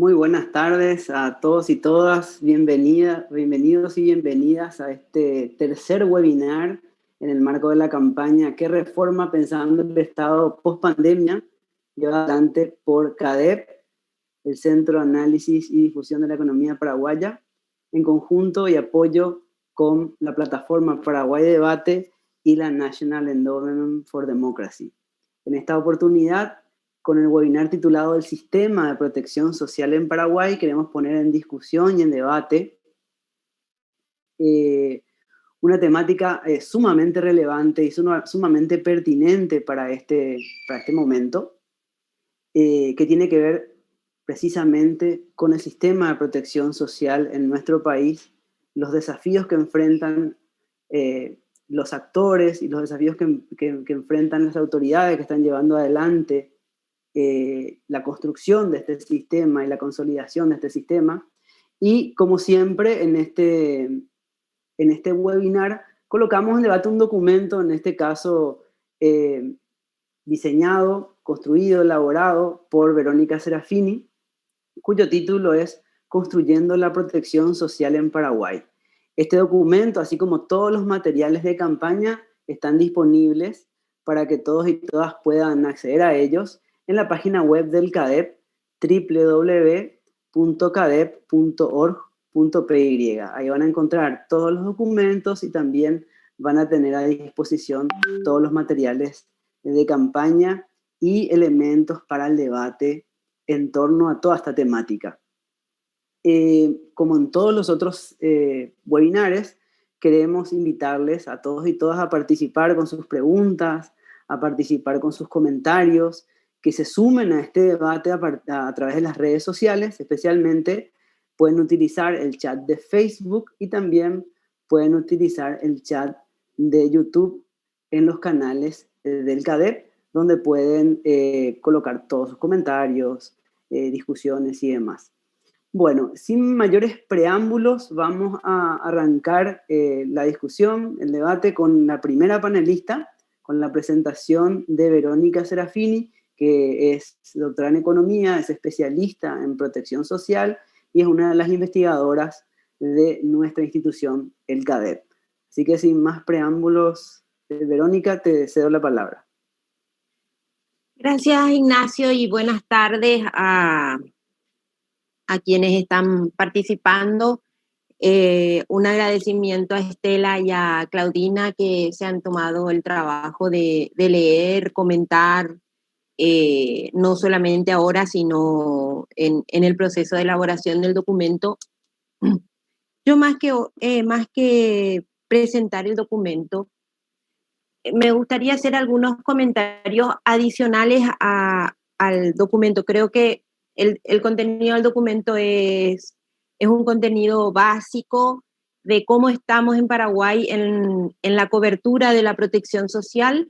Muy buenas tardes a todos y todas. Bienvenidos y bienvenidas a este tercer webinar en el marco de la campaña ¿Qué reforma pensando el Estado post-pandemia? Llevada adelante por CADEP, el Centro de Análisis y Difusión de la Economía Paraguaya, en conjunto y apoyo con la plataforma Paraguay Debate y la National Endowment for Democracy. En esta oportunidad, con el webinar titulado El Sistema de Protección Social en Paraguay, queremos poner en discusión y en debate una temática sumamente relevante y sumamente pertinente para este momento, que tiene que ver precisamente con el sistema de protección social en nuestro país, los desafíos que enfrentan los actores y los desafíos que enfrentan las autoridades que están llevando adelante la construcción de este sistema y la consolidación de este sistema. Y como siempre en este webinar colocamos en debate un documento, en este caso diseñado, construido, elaborado por Verónica Serafini, cuyo título es Construyendo la Protección Social en Paraguay. Este documento, así como todos los materiales de campaña, están disponibles para que todos y todas puedan acceder a ellos en la página web del CADEP, www.cadep.org.py. Ahí van a encontrar todos los documentos y también van a tener a disposición todos los materiales de campaña y elementos para el debate en torno a toda esta temática. Como en todos los otros webinares, queremos invitarles a todos y todas a participar con sus preguntas, a participar con sus comentarios, que se sumen a este debate a través de las redes sociales. Especialmente pueden utilizar el chat de Facebook y también pueden utilizar el chat de YouTube en los canales del CADEP, donde pueden colocar todos sus comentarios, discusiones y demás. Bueno, sin mayores preámbulos, vamos a arrancar la discusión, el debate con la primera panelista, con la presentación de Verónica Serafini, que es doctora en Economía, es especialista en protección social y es una de las investigadoras de nuestra institución, el CADEP. Así que sin más preámbulos, Verónica, te cedo la palabra. Gracias, Ignacio, y buenas tardes a quienes están participando. Un agradecimiento a Estela y a Claudina, que se han tomado el trabajo de leer, comentar, no solamente ahora, sino en el proceso de elaboración del documento. Yo más que presentar el documento, me gustaría hacer algunos comentarios adicionales al documento. Creo que el contenido del documento es un contenido básico de cómo estamos en Paraguay en la cobertura de la protección social,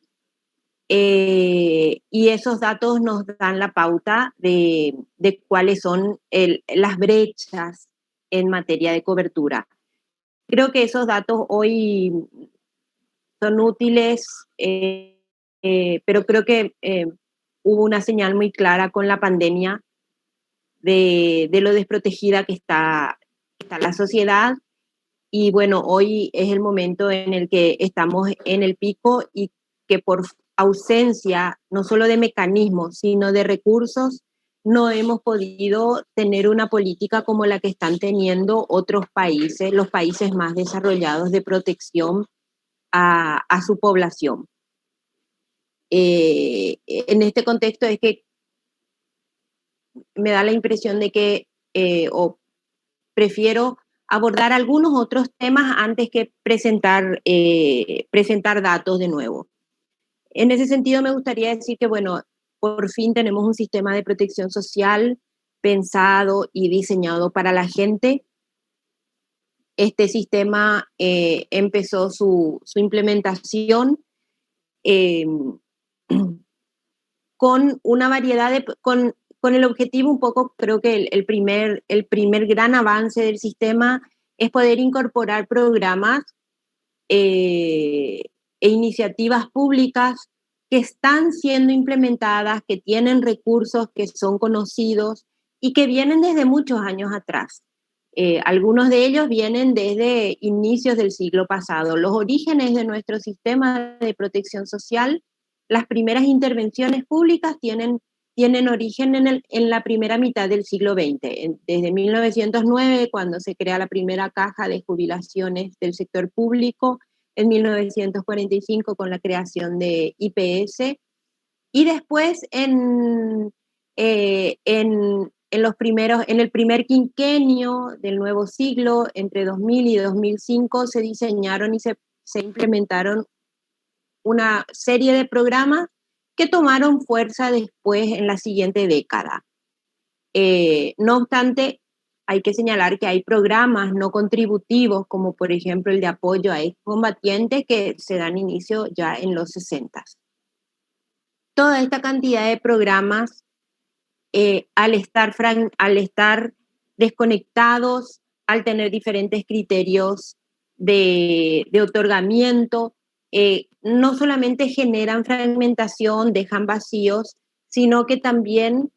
y esos datos nos dan la pauta de cuáles son las brechas en materia de cobertura. Creo que esos datos hoy son útiles, pero creo que hubo una señal muy clara con la pandemia de lo desprotegida que está la sociedad. Y bueno, hoy es el momento en el que estamos en el pico y que por ausencia no solo de mecanismos, sino de recursos, no hemos podido tener una política como la que están teniendo otros países, los países más desarrollados, de protección a su población. En este contexto es que me da la impresión de que o prefiero abordar algunos otros temas antes que presentar datos de nuevo. En ese sentido, me gustaría decir que, bueno, por fin tenemos un sistema de protección social pensado y diseñado para la gente. Este sistema empezó su implementación con una variedad con el objetivo un poco, creo que el primer gran avance del sistema es poder incorporar programas e iniciativas públicas que están siendo implementadas, que tienen recursos, que son conocidos y que vienen desde muchos años atrás. Algunos de ellos vienen desde inicios del siglo pasado. Los orígenes de nuestro sistema de protección social, las primeras intervenciones públicas tienen origen en la primera mitad del siglo XX, desde 1909, cuando se crea la primera caja de jubilaciones del sector público, en 1945 con la creación de IPS, y después en el primer quinquenio del nuevo siglo, entre 2000 y 2005, se diseñaron y se implementaron una serie de programas que tomaron fuerza después en la siguiente década. No obstante, hay que señalar que hay programas no contributivos, como por ejemplo el de apoyo a excombatientes, que se dan inicio ya en los 60. Toda esta cantidad de programas, al estar desconectados, al tener diferentes criterios de otorgamiento, no solamente generan fragmentación, dejan vacíos, sino que también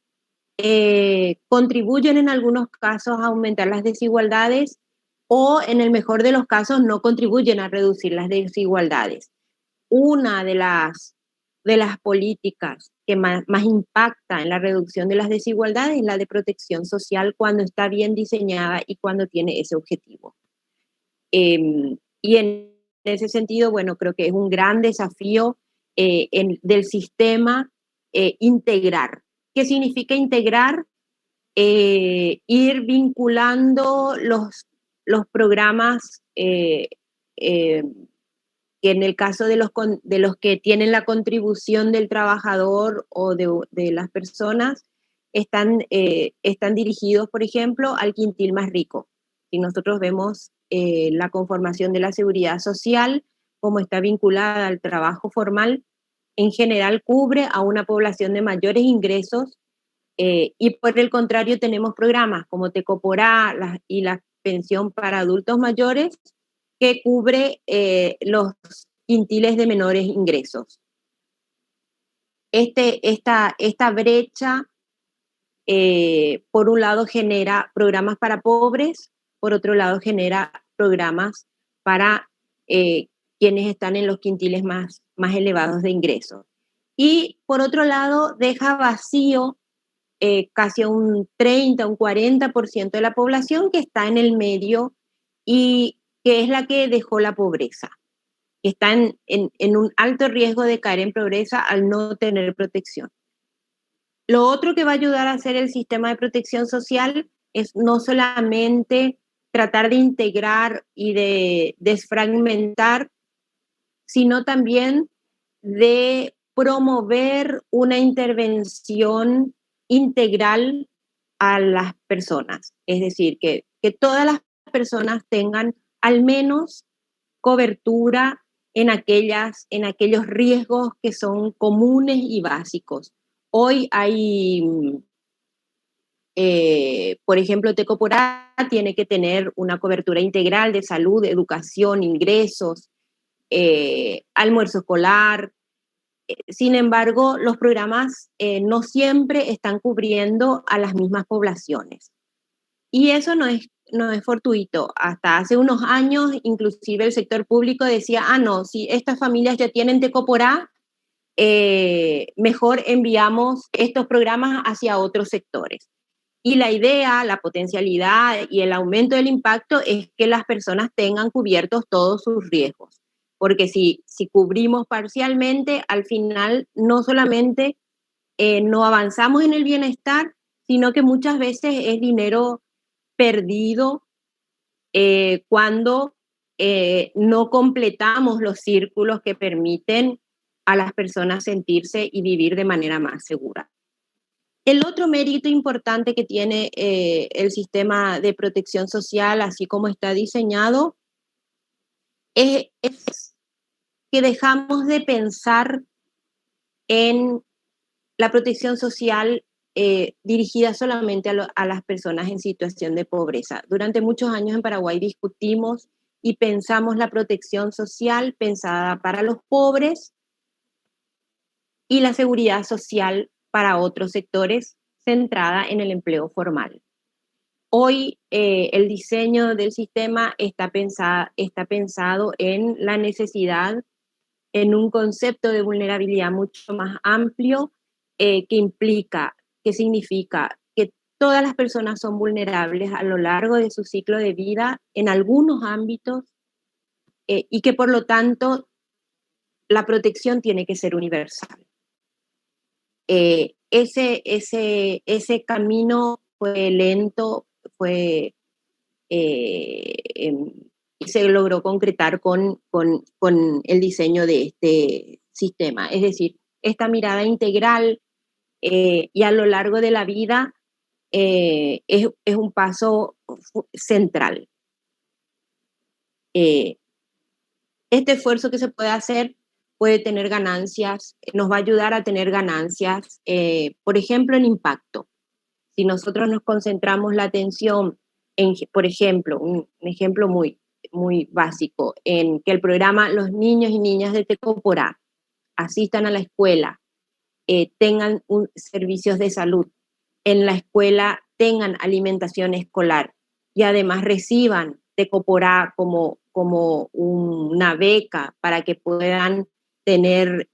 contribuyen en algunos casos a aumentar las desigualdades o, en el mejor de los casos, no contribuyen a reducir las desigualdades. Una de las políticas que más impacta en la reducción de las desigualdades es la de protección social, cuando está bien diseñada y cuando tiene ese objetivo. Y en ese sentido, bueno, creo que es un gran desafío del sistema integrar. ¿Qué significa integrar? Ir vinculando los programas que en el caso de los que tienen la contribución del trabajador o de las personas, están dirigidos, por ejemplo, al quintil más rico. Si nosotros vemos la conformación de la seguridad social, como está vinculada al trabajo formal, en general cubre a una población de mayores ingresos, y por el contrario tenemos programas como Tecoporá y la pensión para adultos mayores, que cubre los quintiles de menores ingresos. Esta brecha, por un lado, genera programas para pobres, por otro lado, genera programas para quienes están en los quintiles más elevados de ingresos. Y por otro lado, deja vacío casi un 30, un 40% de la población que está en el medio y que es la que dejó la pobreza, que están en un alto riesgo de caer en pobreza al no tener protección. Lo otro que va a ayudar a hacer el sistema de protección social es no solamente tratar de integrar y de desfragmentar, sino también de promover una intervención integral a las personas. Es decir, que todas las personas tengan al menos cobertura en aquellos riesgos que son comunes y básicos. Hoy hay, por ejemplo, Tecoporá tiene que tener una cobertura integral de salud, educación, ingresos, almuerzo escolar. Sin embargo, los programas no siempre están cubriendo a las mismas poblaciones. Y eso no es fortuito. Hasta hace unos años, inclusive el sector público decía, no, si estas familias ya tienen Tecoporá, mejor enviamos estos programas hacia otros sectores. Y la idea, la potencialidad y el aumento del impacto es que las personas tengan cubiertos todos sus riesgos. Porque si cubrimos parcialmente, al final no solamente no avanzamos en el bienestar, sino que muchas veces es dinero perdido cuando no completamos los círculos que permiten a las personas sentirse y vivir de manera más segura. El otro mérito importante que tiene el sistema de protección social, así como está diseñado, es que dejamos de pensar en la protección social dirigida solamente a las personas en situación de pobreza. Durante muchos años en Paraguay discutimos y pensamos la protección social pensada para los pobres y la seguridad social para otros sectores, centrada en el empleo formal. Hoy el diseño del sistema está pensado en la necesidad, en un concepto de vulnerabilidad mucho más amplio, que significa que todas las personas son vulnerables a lo largo de su ciclo de vida en algunos ámbitos, y que por lo tanto la protección tiene que ser universal. Ese camino fue lento, y se logró concretar con el diseño de este sistema. Es decir, esta mirada integral y a lo largo de la vida es un paso central. Este esfuerzo que se puede hacer puede tener ganancias, nos va a ayudar a tener ganancias, por ejemplo, en impacto. Si nosotros nos concentramos la atención en, por ejemplo, un ejemplo muy, muy básico, en que el programa Los niños y niñas de Tecoporá asistan a la escuela, tengan servicios de salud, en la escuela tengan alimentación escolar y además reciban Tecoporá como una beca para que puedan tener,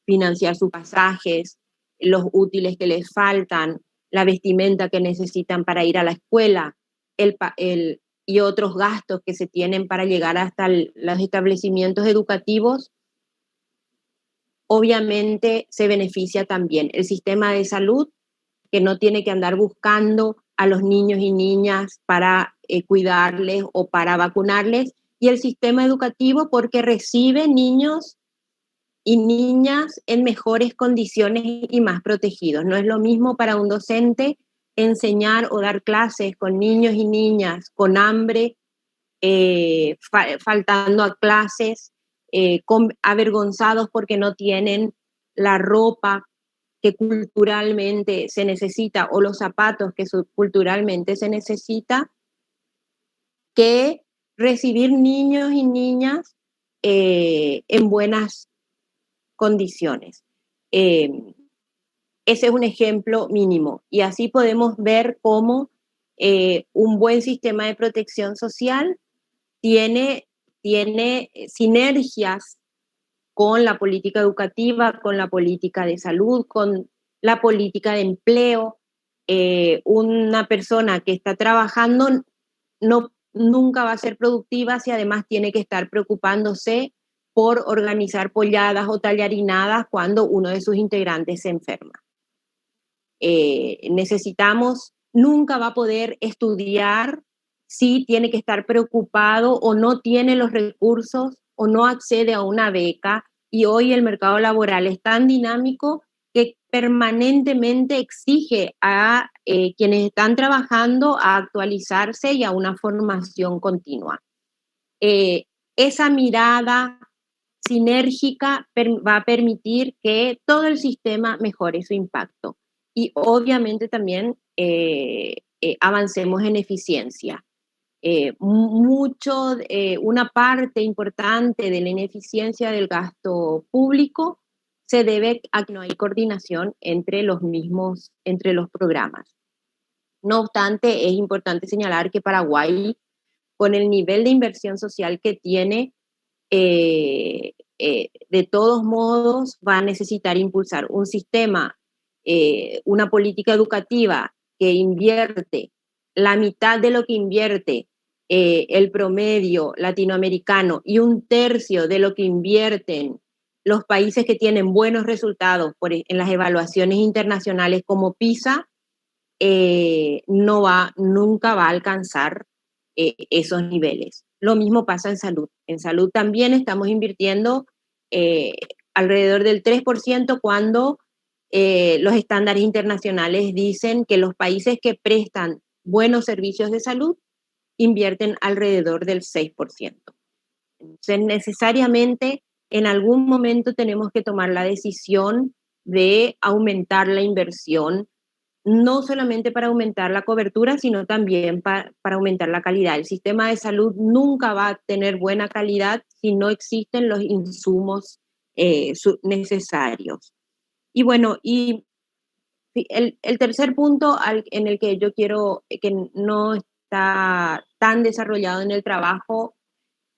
financiar sus pasajes, los útiles que les faltan, la vestimenta que necesitan para ir a la escuela, y otros gastos que se tienen para llegar hasta los establecimientos educativos, obviamente se beneficia también el sistema de salud, que no tiene que andar buscando a los niños y niñas para cuidarles o para vacunarles, y el sistema educativo porque recibe niños y niñas en mejores condiciones y más protegidos. No es lo mismo para un docente enseñar o dar clases con niños y niñas con hambre, faltando a clases, avergonzados porque no tienen la ropa que culturalmente se necesita o los zapatos que culturalmente se necesita, que recibir niños y niñas en buenas condiciones. Ese es un ejemplo mínimo, y así podemos ver cómo un buen sistema de protección social tiene sinergias con la política educativa, con la política de salud, con la política de empleo. Una persona que está trabajando nunca va a ser productiva si además tiene que estar preocupándose por organizar polladas o tallarinadas cuando uno de sus integrantes se enferma. Nunca va a poder estudiar si tiene que estar preocupado o no tiene los recursos o no accede a una beca, y hoy el mercado laboral es tan dinámico que permanentemente exige a quienes están trabajando a actualizarse y a una formación continua. Esa mirada sinérgica va a permitir que todo el sistema mejore su impacto y obviamente también avancemos en eficiencia. Una parte importante de la ineficiencia del gasto público se debe a que no hay coordinación entre los programas. No obstante, es importante señalar que Paraguay, con el nivel de inversión social que tiene, de todos modos va a necesitar impulsar un sistema, una política educativa que invierte la mitad de lo que invierte el promedio latinoamericano y 1/3 de lo que invierten los países que tienen buenos resultados en las evaluaciones internacionales como PISA, nunca va a alcanzar esos niveles. Lo mismo pasa en salud. En salud también estamos invirtiendo alrededor del 3% cuando los estándares internacionales dicen que los países que prestan buenos servicios de salud invierten alrededor del 6%. Entonces, necesariamente, en algún momento tenemos que tomar la decisión de aumentar la inversión, no solamente para aumentar la cobertura, sino también para aumentar la calidad. El sistema de salud nunca va a tener buena calidad si no existen los insumos necesarios. Y bueno, y el tercer punto en el que yo quiero, que no está tan desarrollado en el trabajo,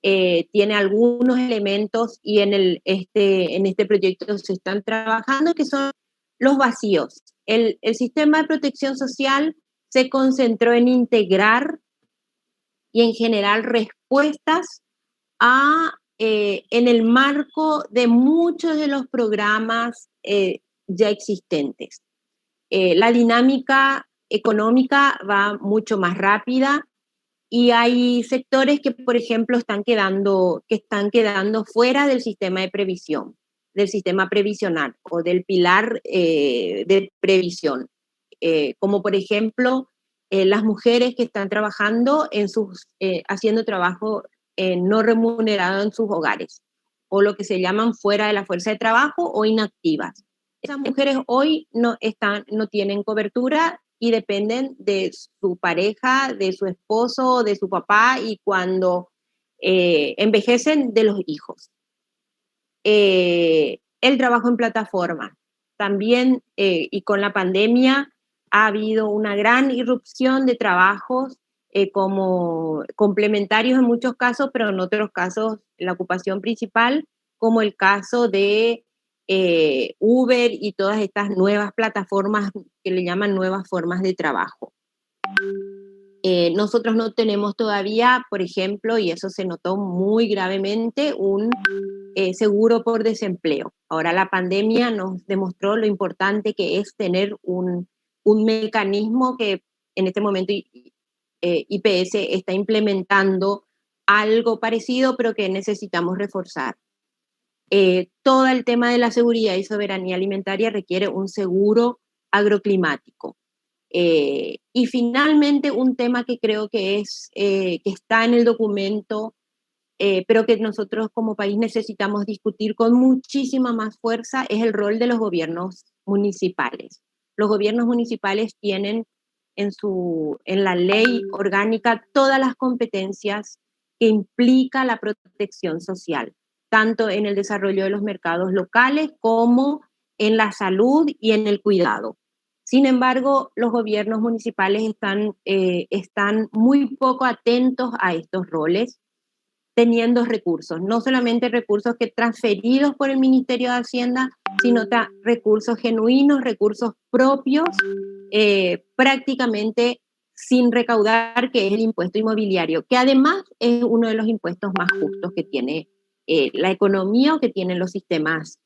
tiene algunos elementos y en este proyecto se están trabajando, que son los vacíos. El sistema de protección social se concentró en integrar y en generar respuestas en el marco de muchos de los programas ya existentes. La dinámica económica va mucho más rápida y hay sectores que, por ejemplo, están quedando fuera del sistema de previsión, del sistema previsional o del pilar de previsión, como por ejemplo las mujeres que están trabajando haciendo trabajo no remunerado en sus hogares, o lo que se llaman fuera de la fuerza de trabajo o inactivas. Esas mujeres hoy no tienen cobertura y dependen de su pareja, de su esposo, de su papá, y cuando envejecen, de los hijos. El trabajo en plataforma. También, y con la pandemia, ha habido una gran irrupción de trabajos como complementarios en muchos casos, pero en otros casos la ocupación principal, como el caso de Uber y todas estas nuevas plataformas que le llaman nuevas formas de trabajo. Nosotros no tenemos todavía, por ejemplo, y eso se notó muy gravemente, un seguro por desempleo. Ahora la pandemia nos demostró lo importante que es tener un mecanismo que en este momento IPS está implementando algo parecido, pero que necesitamos reforzar. Todo el tema de la seguridad y soberanía alimentaria requiere un seguro agroclimático. Y finalmente un tema que creo que está en el documento, pero que nosotros como país necesitamos discutir con muchísima más fuerza, es el rol de los gobiernos municipales. Los gobiernos municipales tienen en la ley orgánica todas las competencias que implica la protección social, tanto en el desarrollo de los mercados locales como en la salud y en el cuidado. Sin embargo, los gobiernos municipales están muy poco atentos a estos roles, teniendo recursos, no solamente recursos que transferidos por el Ministerio de Hacienda, sino recursos genuinos, recursos propios, prácticamente sin recaudar, que es el impuesto inmobiliario, que además es uno de los impuestos más justos que tiene la economía o que tienen los sistemas.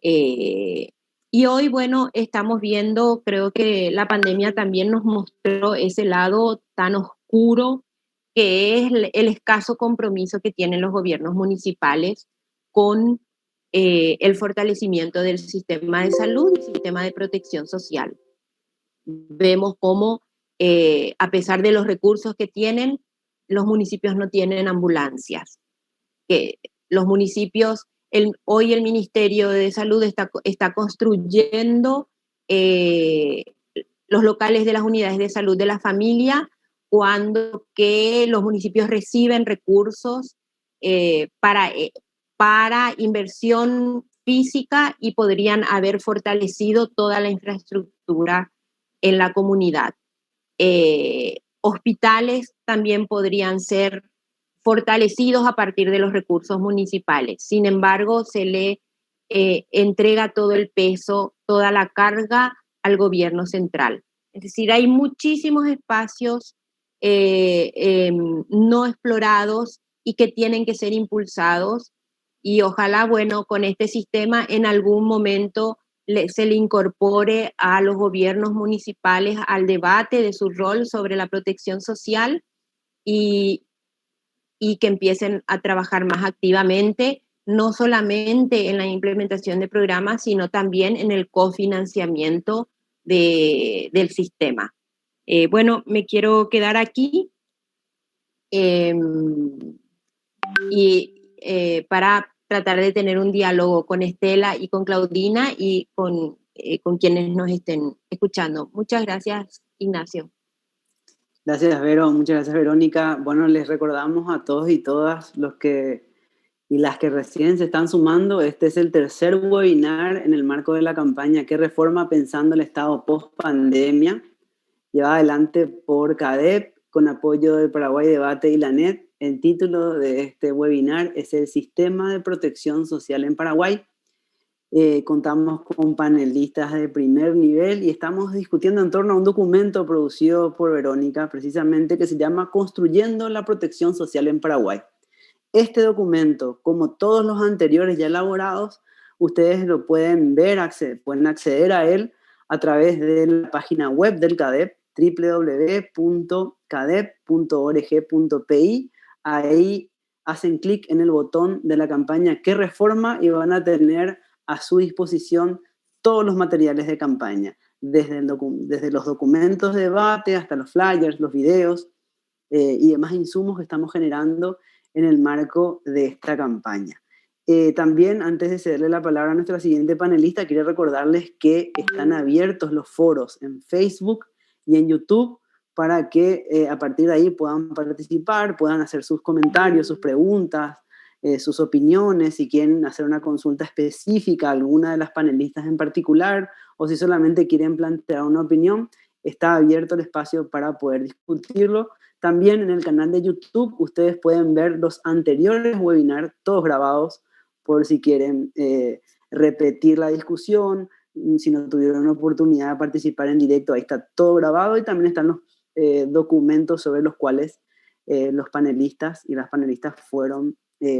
Y hoy, bueno, estamos viendo, creo que la pandemia también nos mostró ese lado tan oscuro que es el escaso compromiso que tienen los gobiernos municipales con el fortalecimiento del sistema de salud y el sistema de protección social. Vemos cómo, a pesar de los recursos que tienen, los municipios no tienen ambulancias. Que los municipios, hoy el Ministerio de Salud está construyendo los locales de las unidades de salud de la familia, cuando que los municipios reciben recursos para inversión física y podrían haber fortalecido toda la infraestructura en la comunidad. Hospitales también podrían ser fortalecidos a partir de los recursos municipales. Sin embargo, se le entrega todo el peso, toda la carga al gobierno central. Es decir, hay muchísimos espacios no explorados y que tienen que ser impulsados, y ojalá, bueno, con este sistema en algún momento se le incorpore a los gobiernos municipales al debate de su rol sobre la protección social y que empiecen a trabajar más activamente, no solamente en la implementación de programas, sino también en el cofinanciamiento del sistema. Bueno, me quiero quedar aquí para tratar de tener un diálogo con Estela y con Claudina y con quienes nos estén escuchando. Muchas gracias, Ignacio. Gracias, Vero. Muchas gracias, Verónica. Bueno, les recordamos a todos y todas los que y las que recién se están sumando, este es el tercer webinar en el marco de la campaña ¿Qué reforma pensando el Estado post-pandemia?, llevada adelante por CADEP con apoyo del Paraguay Debate y la NET. El título de este webinar es el Sistema de Protección Social en Paraguay. Contamos con panelistas de primer nivel y estamos discutiendo en torno a un documento producido por Verónica, precisamente, que se llama Construyendo la Protección Social en Paraguay. Este documento, como todos los anteriores ya elaborados, ustedes lo pueden ver, pueden acceder a él a través de la página web del CADEP, www.cadep.org.pi. Ahí hacen clic en el botón de la campaña ¿Qué reforma? Y van a tener a su disposición todos los materiales de campaña, desde los documentos de debate hasta los flyers, los videos y demás insumos que estamos generando en el marco de esta campaña. También, antes de cederle la palabra a nuestra siguiente panelista, quiero recordarles que están abiertos los foros en Facebook y en YouTube para que a partir de ahí puedan participar, puedan hacer sus comentarios, sus preguntas, sus opiniones, si quieren hacer una consulta específica a alguna de las panelistas en particular, o si solamente quieren plantear una opinión, está abierto el espacio para poder discutirlo. También en el canal de YouTube ustedes pueden ver los anteriores webinars, todos grabados, por si quieren repetir la discusión, si no tuvieron oportunidad de participar en directo, ahí está todo grabado, y también están los documentos sobre los cuales los panelistas y las panelistas fueron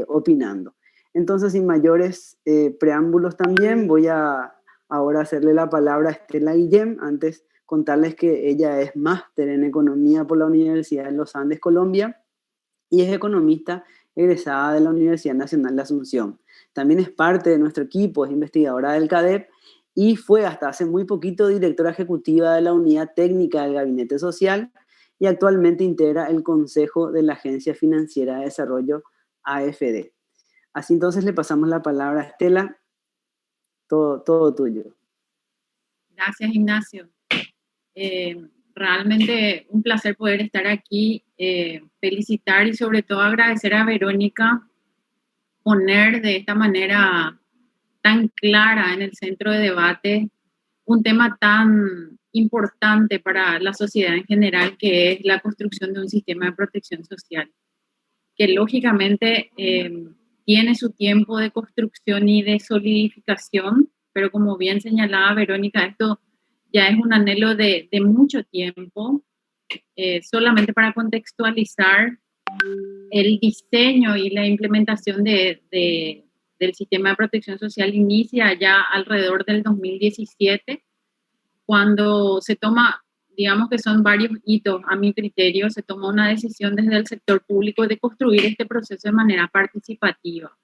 opinando. Entonces, sin mayores preámbulos también, voy a ahora hacerle la palabra a Estela Guillem. Antes, contarles que ella es máster en Economía por la Universidad de los Andes, Colombia, y es economista egresada de la Universidad Nacional de Asunción. También es parte de nuestro equipo, es investigadora del CADEP y fue hasta hace muy poquito directora ejecutiva de la Unidad Técnica del Gabinete Social y actualmente integra el Consejo de la Agencia Financiera de Desarrollo, AFD. Así entonces le pasamos la palabra a Estela. Todo tuyo. Gracias, Ignacio. Realmente un placer poder estar aquí, felicitar y sobre todo agradecer a Verónica poner de esta manera tan clara en el centro de debate un tema tan importante para la sociedad en general, que es la construcción de un sistema de protección social, que lógicamente tiene su tiempo de construcción y de solidificación, pero como bien señalaba Verónica, esto ya es un anhelo de mucho tiempo. Solamente para contextualizar, el diseño y la implementación del sistema de protección social inicia ya alrededor del 2017, cuando se toma, digamos que son varios hitos a mi criterio, se toma una decisión desde el sector público de construir este proceso de manera participativa.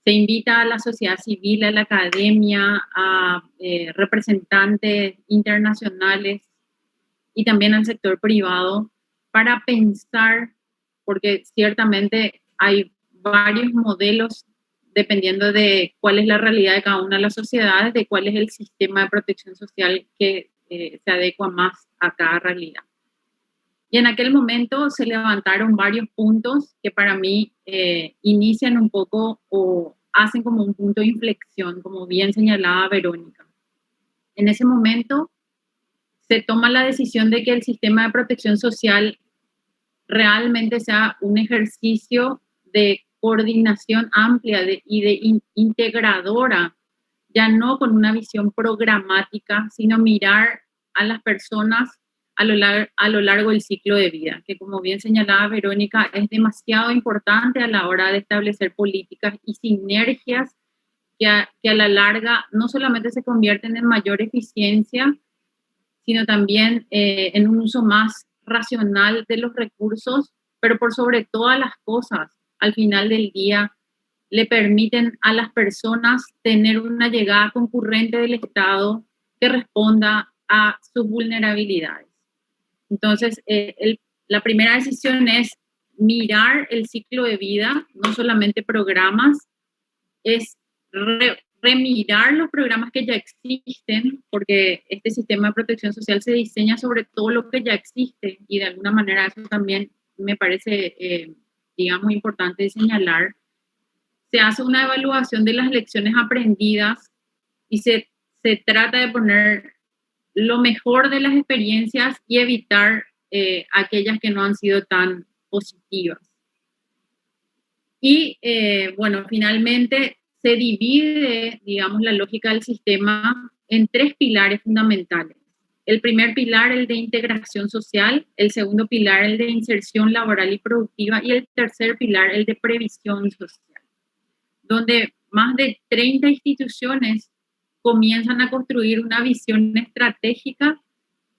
Se invita a la sociedad civil, a la academia, a representantes internacionales y también al sector privado para pensar, porque ciertamente hay varios modelos dependiendo de cuál es la realidad de cada una de las sociedades, de cuál es el sistema de protección social que se adecua más a cada realidad. Y en aquel momento se levantaron varios puntos que para mí inician un poco o hacen como un punto de inflexión, como bien señalaba Verónica. En ese momento se toma la decisión de que el sistema de protección social realmente sea un ejercicio de coordinación amplia y de integradora, ya no con una visión programática, sino mirar a las personas a lo largo del ciclo de vida, que como bien señalaba Verónica, es demasiado importante a la hora de establecer políticas y sinergias que a la larga no solamente se convierten en mayor eficiencia, sino también en un uso más racional de los recursos, pero por sobre todas las cosas, al final del día, le permiten a las personas tener una llegada concurrente del Estado que responda a sus vulnerabilidades. Entonces, la primera decisión es mirar el ciclo de vida, no solamente programas, es remirar los programas que ya existen, porque este sistema de protección social se diseña sobre todo lo que ya existe y de alguna manera eso también me parece, digamos, importante señalar. se hace una evaluación de las lecciones aprendidas y se trata de poner lo mejor de las experiencias y evitar aquellas que no han sido tan positivas. Y bueno, finalmente se divide, digamos, la lógica del sistema en 3 pilares fundamentales. El primer pilar, el de integración social, el segundo pilar, el de inserción laboral y productiva, y el tercer pilar, el de previsión social, donde más de 30 instituciones comienzan a construir una visión estratégica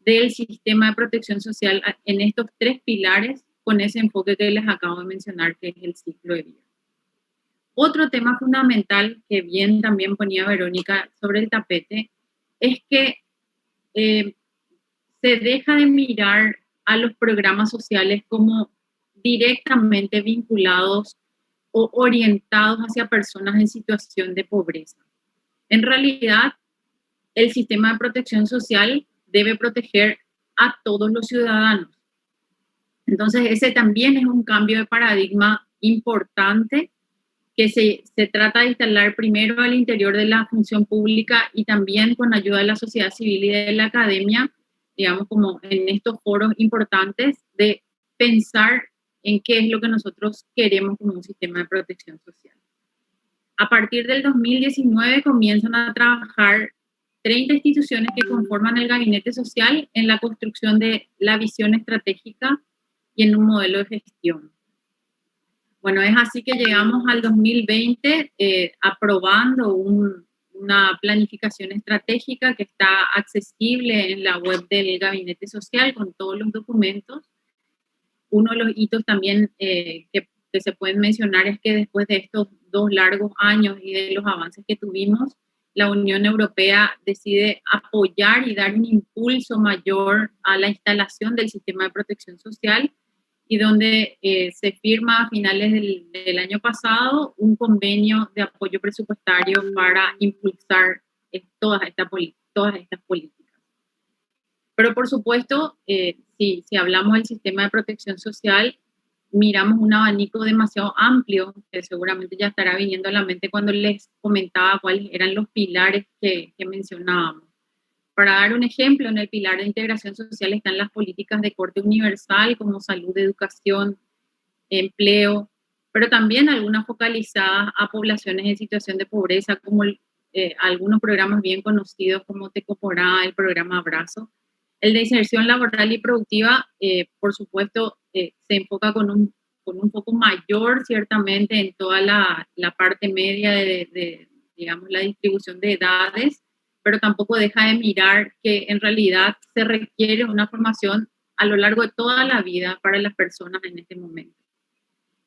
del sistema de protección social en estos 3 pilares, con ese enfoque que les acabo de mencionar, que es el ciclo de vida. Otro tema fundamental que bien también ponía Verónica sobre el tapete es que se deja de mirar a los programas sociales como directamente vinculados o orientados hacia personas en situación de pobreza. En realidad, el sistema de protección social debe proteger a todos los ciudadanos. Entonces, ese también es un cambio de paradigma importante que se trata de instalar primero al interior de la función pública y también con ayuda de la sociedad civil y de la academia, digamos, como en estos foros importantes, de pensar en qué es lo que nosotros queremos como un sistema de protección social. A partir del 2019 comienzan a trabajar 30 instituciones que conforman el gabinete social en la construcción de la visión estratégica y en un modelo de gestión. Bueno, es así que llegamos al 2020 aprobando una planificación estratégica que está accesible en la web del Gabinete Social con todos los documentos. Uno de los hitos también que se pueden mencionar es que después de estos 2 largos años y de los avances que tuvimos, la Unión Europea decide apoyar y dar un impulso mayor a la instalación del sistema de protección social, y donde se firma a finales del año pasado un convenio de apoyo presupuestario para impulsar todas estas políticas. Pero por supuesto, si hablamos del sistema de protección social, miramos un abanico demasiado amplio, que seguramente ya estará viniendo a la mente cuando les comentaba cuáles eran los pilares que mencionábamos. Para dar un ejemplo, en el pilar de integración social están las políticas de corte universal como salud, educación, empleo, pero también algunas focalizadas a poblaciones en situación de pobreza, como algunos programas bien conocidos como Tecoporá, el programa Abrazo. El de inserción laboral y productiva, por supuesto, se enfoca con un foco mayor, ciertamente, en toda la parte media de digamos, la distribución de edades, pero tampoco deja de mirar que en realidad se requiere una formación a lo largo de toda la vida para las personas en este momento.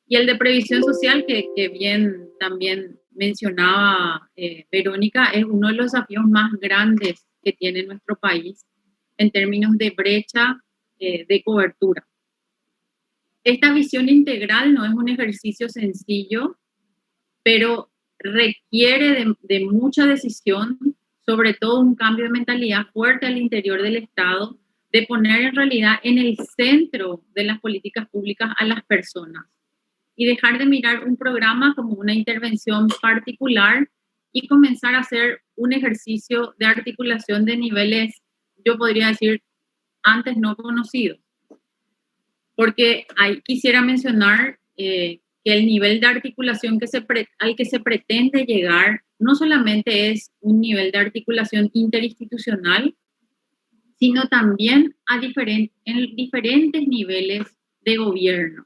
Y el de previsión social, que bien también mencionaba Verónica, es uno de los desafíos más grandes que tiene nuestro país en términos de brecha de cobertura. Esta visión integral no es un ejercicio sencillo, pero requiere de mucha decisión, sobre todo un cambio de mentalidad fuerte al interior del Estado, de poner en realidad en el centro de las políticas públicas a las personas y dejar de mirar un programa como una intervención particular y comenzar a hacer un ejercicio de articulación de niveles, yo podría decir, antes no conocidos. Porque ahí quisiera mencionar que el nivel de articulación al que se pretende llegar no solamente es un nivel de articulación interinstitucional, sino también en diferentes niveles de gobierno.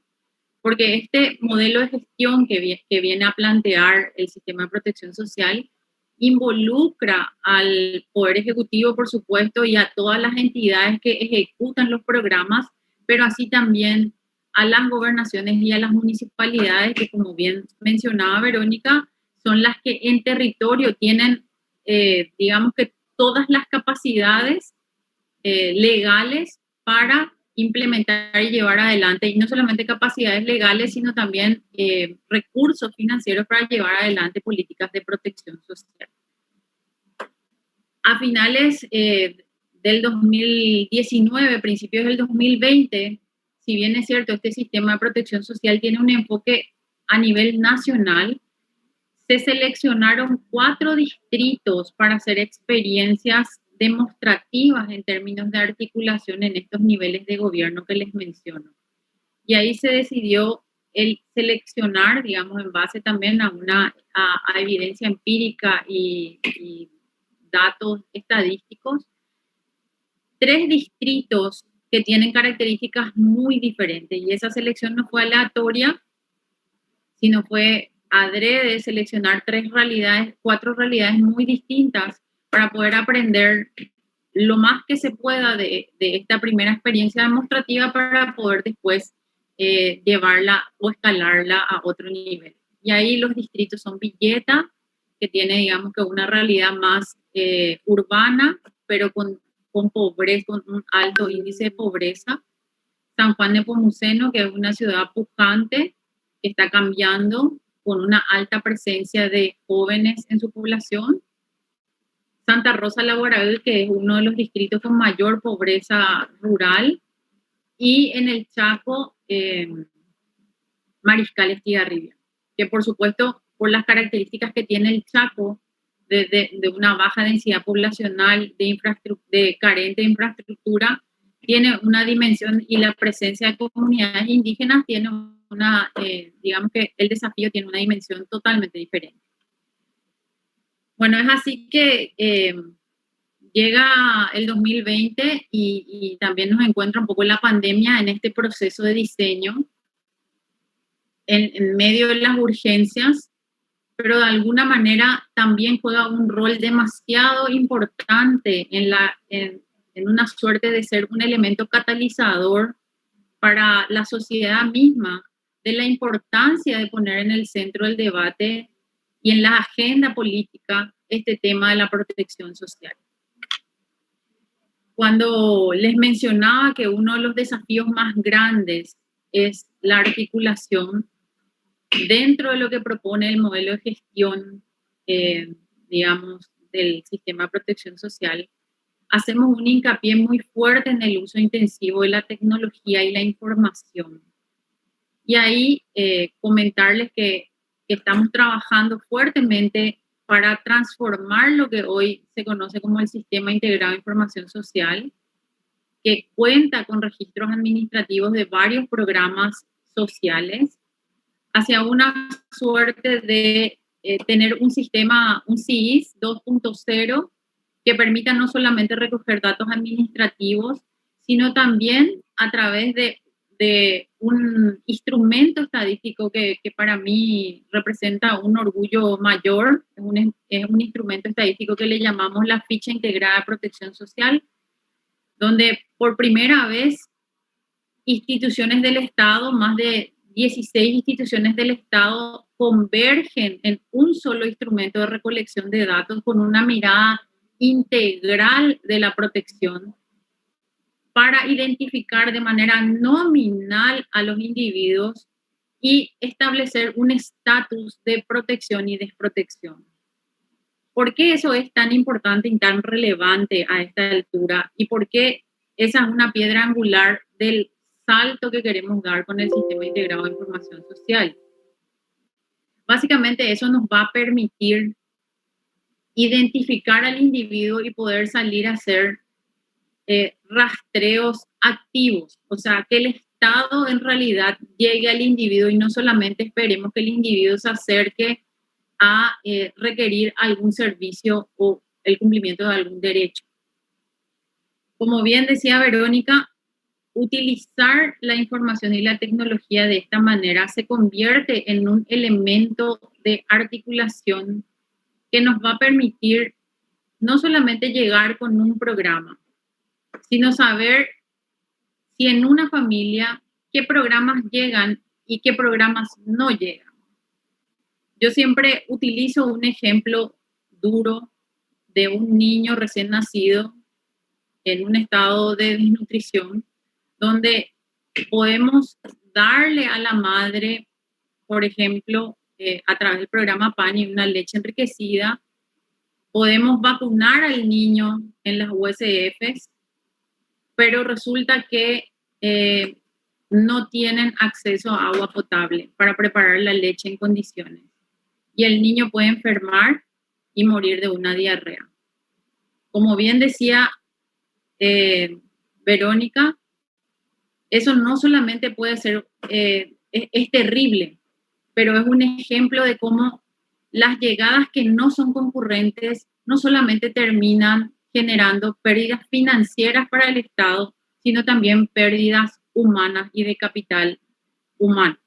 Porque este modelo de gestión que viene a plantear el sistema de protección social involucra al Poder Ejecutivo, por supuesto, y a todas las entidades que ejecutan los programas, pero así también a las gobernaciones y a las municipalidades, que como bien mencionaba Verónica, son las que en territorio tienen, digamos que todas las capacidades legales para implementar y llevar adelante, y no solamente capacidades legales, sino también recursos financieros para llevar adelante políticas de protección social. A finales del 2019, principios del 2020, si bien es cierto, este sistema de protección social tiene un enfoque a nivel nacional, se seleccionaron 4 distritos para hacer experiencias demostrativas en términos de articulación en estos niveles de gobierno que les menciono. Y ahí se decidió el seleccionar, digamos, en base también a evidencia empírica y datos estadísticos, 3 distritos que tienen características muy diferentes. Y esa selección no fue aleatoria, sino fue adrede seleccionar 4 realidades muy distintas para poder aprender lo más que se pueda de esta primera experiencia demostrativa para poder después llevarla o escalarla a otro nivel. Y ahí los distritos son Villeta, que tiene, digamos, que una realidad más urbana, pero con pobreza, con un alto índice de pobreza. San Juan de Nepomuceno, que es una ciudad pujante, que está cambiando con una alta presencia de jóvenes en su población. Santa Rosa Laboral, que es uno de los distritos con mayor pobreza rural. Y en el Chaco, Mariscal Estigarribia, que por supuesto, por las características que tiene el Chaco, de una baja densidad poblacional, de carente de infraestructura, tiene una dimensión, y la presencia de comunidades indígenas tiene digamos que el desafío tiene una dimensión totalmente diferente. Bueno, es así que llega el 2020 y también nos encuentra un poco la pandemia en este proceso de diseño, en medio de las urgencias, pero de alguna manera también juega un rol demasiado importante en una suerte de ser un elemento catalizador para la sociedad misma, de la importancia de poner en el centro del debate y en la agenda política este tema de la protección social. Cuando les mencionaba que uno de los desafíos más grandes es la articulación dentro de lo que propone el modelo de gestión, digamos, del sistema de protección social, hacemos un hincapié muy fuerte en el uso intensivo de la tecnología y la información. Y ahí comentarles que estamos trabajando fuertemente para transformar lo que hoy se conoce como el Sistema Integrado de Información Social, que cuenta con registros administrativos de varios programas sociales, hacia una suerte de tener un sistema, un SIS 2.0, que permita no solamente recoger datos administrativos, sino también a través de un instrumento estadístico que para mí representa un orgullo mayor, es un instrumento estadístico que le llamamos la Ficha Integrada de Protección Social, donde por primera vez instituciones del Estado, más de 16 instituciones del Estado, convergen en un solo instrumento de recolección de datos con una mirada integral de la protección para identificar de manera nominal a los individuos y establecer un estatus de protección y desprotección. ¿Por qué eso es tan importante y tan relevante a esta altura? ¿Y por qué esa es una piedra angular del salto que queremos dar con el Sistema Integrado de Información Social? Básicamente eso nos va a permitir identificar al individuo y poder salir a hacer rastreos activos, o sea, que el Estado en realidad llegue al individuo y no solamente esperemos que el individuo se acerque a requerir algún servicio o el cumplimiento de algún derecho. Como bien decía Verónica, utilizar la información y la tecnología de esta manera se convierte en un elemento de articulación que nos va a permitir no solamente llegar con un programa, sino saber si en una familia qué programas llegan y qué programas no llegan. Yo siempre utilizo un ejemplo duro de un niño recién nacido en un estado de desnutrición, donde podemos darle a la madre, por ejemplo, a través del programa PANI, una leche enriquecida, podemos vacunar al niño en las USFs, pero resulta que no tienen acceso a agua potable para preparar la leche en condiciones. y el niño puede enfermar y morir de una diarrea. Como bien decía Verónica, eso no solamente puede ser, es terrible, pero es un ejemplo de cómo las llegadas que no son concurrentes no solamente terminan generando pérdidas financieras para el Estado, sino también pérdidas humanas y de capital humano.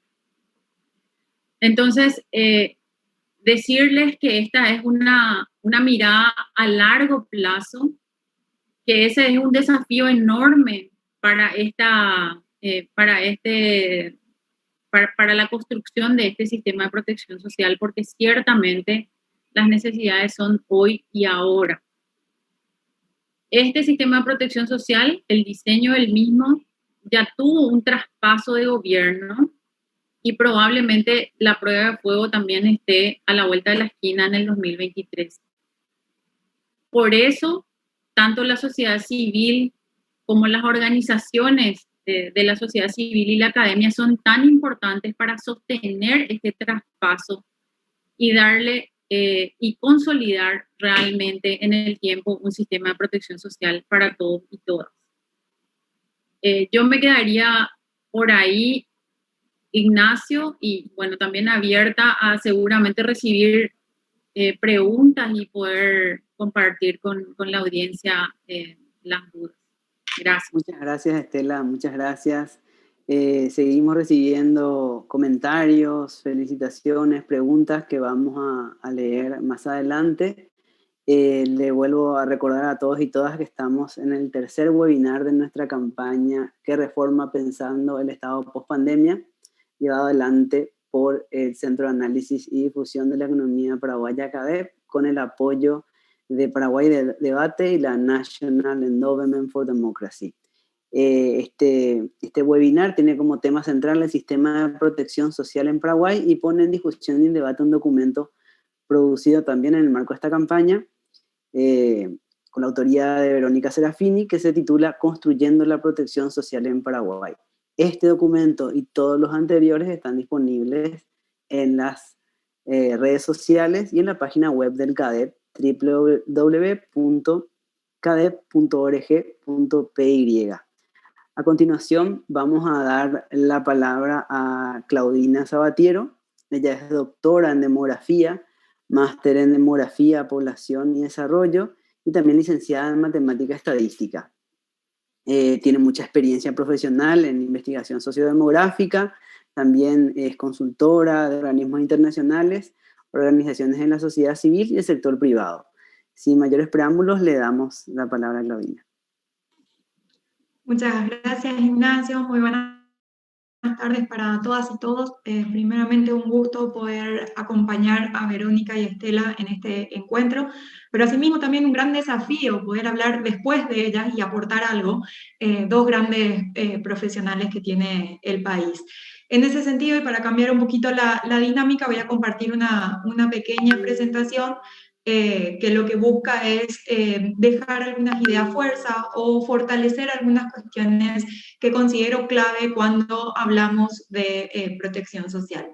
Entonces, decirles que esta es una mirada a largo plazo, que ese es un desafío enorme para para la construcción de este sistema de protección social, porque ciertamente las necesidades son hoy y ahora. Este sistema de protección social, el diseño del mismo, ya tuvo un traspaso de gobierno y probablemente la prueba de fuego también esté a la vuelta de la esquina en el 2023. Por eso, tanto la sociedad civil como las organizaciones de la sociedad civil y la academia son tan importantes para sostener este traspaso y darle y consolidar realmente en el tiempo un sistema de protección social para todos y todas. Yo me quedaría por ahí, Ignacio, y bueno, también abierta a seguramente recibir preguntas y poder compartir con la audiencia las dudas. Gracias. Muchas gracias, Estela, muchas gracias. Seguimos recibiendo comentarios, felicitaciones, preguntas que vamos a leer más adelante. Le vuelvo a recordar a todos y todas que estamos en el tercer webinar de nuestra campaña ¿Qué reforma pensando el Estado post-pandemia?, llevado adelante por el Centro de Análisis y Difusión de la Economía Paraguaya, CADEP, con el apoyo de Paraguay Debate y la National Endowment for Democracy. Este webinar tiene como tema central el sistema de protección social en Paraguay y pone en discusión y en debate un documento producido también en el marco de esta campaña, con la autoría de Verónica Serafini, que se titula Construyendo la protección social en Paraguay. Este documento y todos los anteriores están disponibles en las redes sociales y en la página web del CADEP, www.cadep.org.py. A continuación vamos a dar la palabra a Claudina Sabatiero. Ella es doctora en demografía, máster en demografía, población y desarrollo, y también licenciada en matemática estadística. Tiene mucha experiencia profesional en investigación sociodemográfica, también es consultora de organismos internacionales, organizaciones en la sociedad civil y el sector privado. Sin mayores preámbulos, le damos la palabra a Claudina. Muchas gracias, Ignacio. Muy buenas tardes para todas y todos. Primeramente, un gusto poder acompañar a Verónica y Estela en este encuentro, pero asimismo también un gran desafío poder hablar después de ellas y aportar algo, dos grandes profesionales que tiene el país. En ese sentido, y para cambiar un poquito la dinámica, voy a compartir una pequeña presentación que lo que busca es dejar algunas ideas fuerza o fortalecer algunas cuestiones que considero clave cuando hablamos de protección social.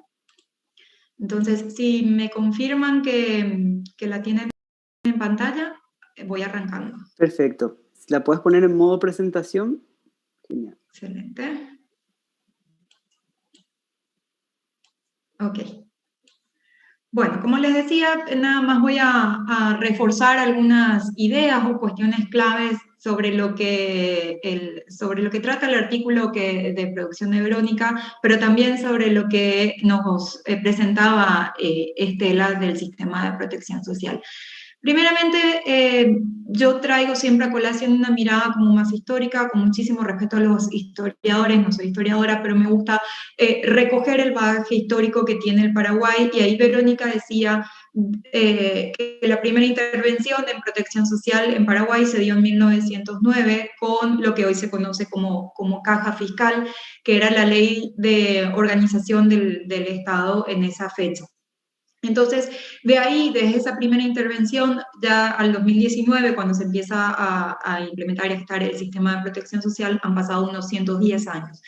Entonces, si me confirman que la tienen en pantalla, voy arrancando. Perfecto. ¿La puedes poner en modo presentación? Genial. Excelente. Ok. Bueno, como les decía, nada más voy a reforzar algunas ideas o cuestiones claves sobre lo que trata el artículo de producción de Verónica, pero también sobre lo que nos presentaba Estela del sistema de protección social. Primeramente, yo traigo siempre a colación una mirada como más histórica, con muchísimo respeto a los historiadores, no soy historiadora, pero me gusta recoger el bagaje histórico que tiene el Paraguay, y ahí Verónica decía que la primera intervención en protección social en Paraguay se dio en 1909 con lo que hoy se conoce como caja fiscal, que era la ley de organización del Estado en esa fecha. Entonces, de ahí, desde esa primera intervención, ya al 2019, cuando se empieza a implementar y a gestar el sistema de protección social, han pasado unos 110 años.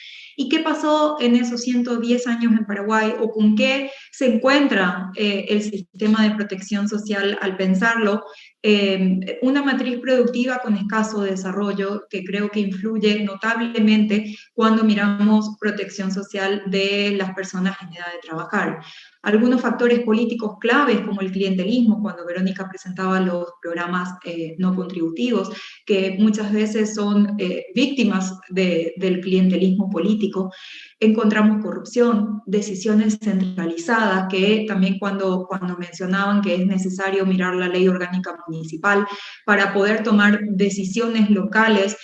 ¿Y qué pasó en esos 110 años en Paraguay o con qué se encuentra el sistema de protección social al pensarlo? Una matriz productiva con escaso desarrollo que creo que influye notablemente cuando miramos protección social de las personas en edad de trabajar. Algunos factores políticos claves como el clientelismo, cuando Verónica presentaba los programas no contributivos, que muchas veces son víctimas del clientelismo político. Encontramos corrupción, decisiones centralizadas, que también cuando mencionaban que es necesario mirar la ley orgánica municipal para poder tomar decisiones locales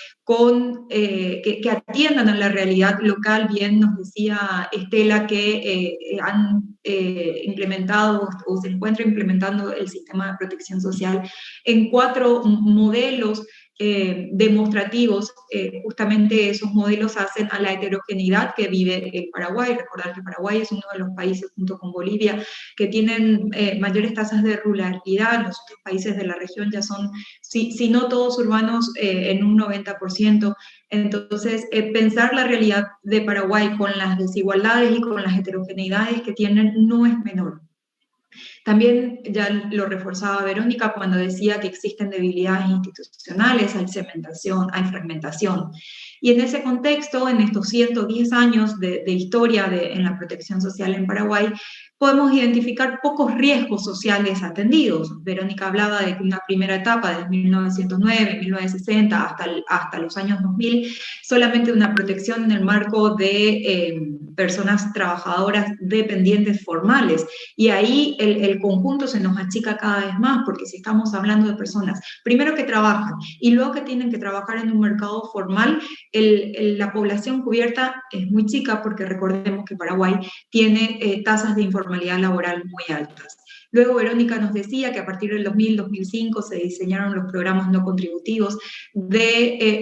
que atiendan a la realidad local. Bien nos decía Estela que han implementado o se encuentra implementando el sistema de protección social en 4 modelos demostrativos. Justamente esos modelos hacen a la heterogeneidad que vive el Paraguay. Recordar que Paraguay es uno de los países, junto con Bolivia, que tienen mayores tasas de ruralidad. Los otros países de la región ya son, si no todos urbanos, en un 90%. Entonces, pensar la realidad de Paraguay con las desigualdades y con las heterogeneidades que tienen no es menor. También ya lo reforzaba Verónica cuando decía que existen debilidades institucionales, hay cementación, hay fragmentación. Y en ese contexto, en estos 110 años de historia en la protección social en Paraguay, podemos identificar pocos riesgos sociales atendidos. Verónica hablaba de una primera etapa, desde 1909, 1960 hasta los años 2000, solamente una protección en el marco de personas trabajadoras dependientes formales. Y ahí el conjunto se nos achica cada vez más, porque si estamos hablando de personas, primero que trabajan y luego que tienen que trabajar en un mercado formal, la población cubierta es muy chica, porque recordemos que Paraguay tiene tasas de informalidad laboral muy altas. Luego Verónica nos decía que a partir del 2000-2005 se diseñaron los programas no contributivos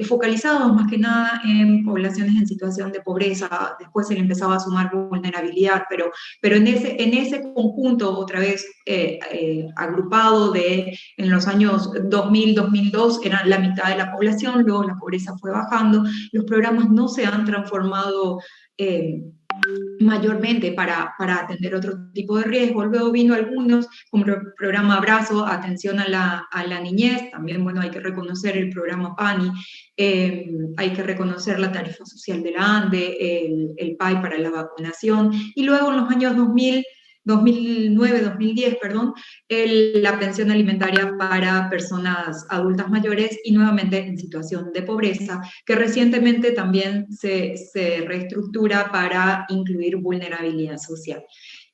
focalizados más que nada en poblaciones en situación de pobreza. Después se le empezaba a sumar vulnerabilidad, pero en ese conjunto, otra vez agrupado en los años 2000-2002, eran la mitad de la población. Luego la pobreza fue bajando. Los programas no se han transformado mayormente para atender otro tipo de riesgo. Luego vino algunos, como el programa Abrazo, atención a la niñez. También, bueno, hay que reconocer el programa PANI, hay que reconocer la tarifa social de la ANDE, el PAI para la vacunación, y luego en los años 2009-2010, la pensión alimentaria para personas adultas mayores y nuevamente en situación de pobreza, que recientemente también se reestructura para incluir vulnerabilidad social.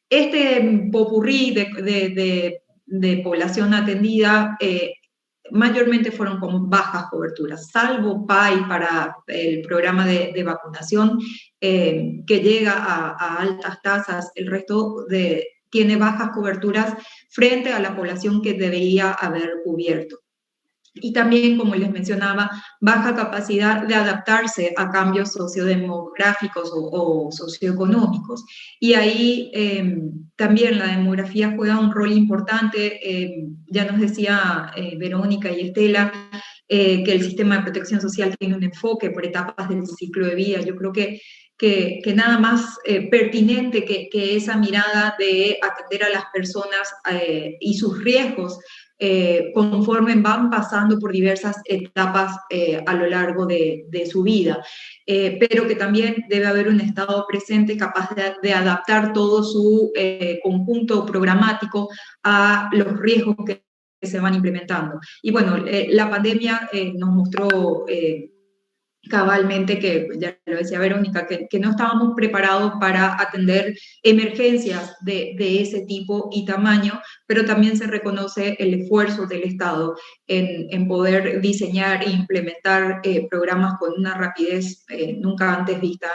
Este popurrí de población atendida mayormente fueron con bajas coberturas, salvo PAI para el programa de vacunación, que llega a altas tasas. El resto tiene bajas coberturas frente a la población que debería haber cubierto. Y también, como les mencionaba, baja capacidad de adaptarse a cambios sociodemográficos o socioeconómicos. Y ahí también la demografía juega un rol importante. Ya nos decía Verónica y Estela que el sistema de protección social tiene un enfoque por etapas del ciclo de vida. Yo creo que nada más pertinente que esa mirada de atender a las personas y sus riesgos conforme van pasando por diversas etapas a lo largo de su vida, pero que también debe haber un Estado presente capaz de adaptar todo su conjunto programático a los riesgos que se van implementando. Y bueno, la pandemia nos mostró cabalmente, que ya lo decía Verónica, que no estábamos preparados para atender emergencias de ese tipo y tamaño, pero también se reconoce el esfuerzo del Estado en poder diseñar e implementar programas con una rapidez nunca antes vista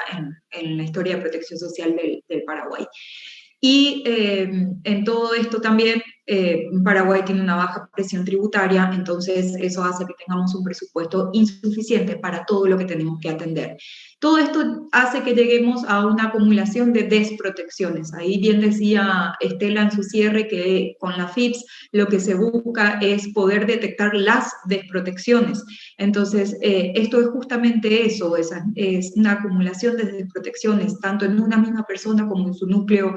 en la historia de protección social del Paraguay. Y en todo esto también Paraguay tiene una baja presión tributaria, entonces eso hace que tengamos un presupuesto insuficiente para todo lo que tenemos que atender. Todo esto hace que lleguemos a una acumulación de desprotecciones. Ahí bien decía Estela en su cierre que con la FIPS lo que se busca es poder detectar las desprotecciones. Entonces, esto es justamente eso, es una acumulación de desprotecciones, tanto en una misma persona como en su núcleo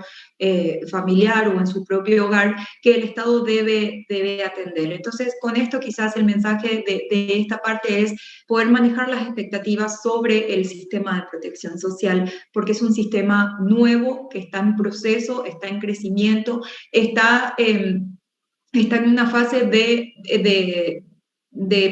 familiar o en su propio hogar, que el Estado debe atender. Entonces, con esto quizás el mensaje de esta parte es poder manejar las expectativas sobre el sistema de protección social, porque es un sistema nuevo que está en proceso, está en crecimiento, está en una fase de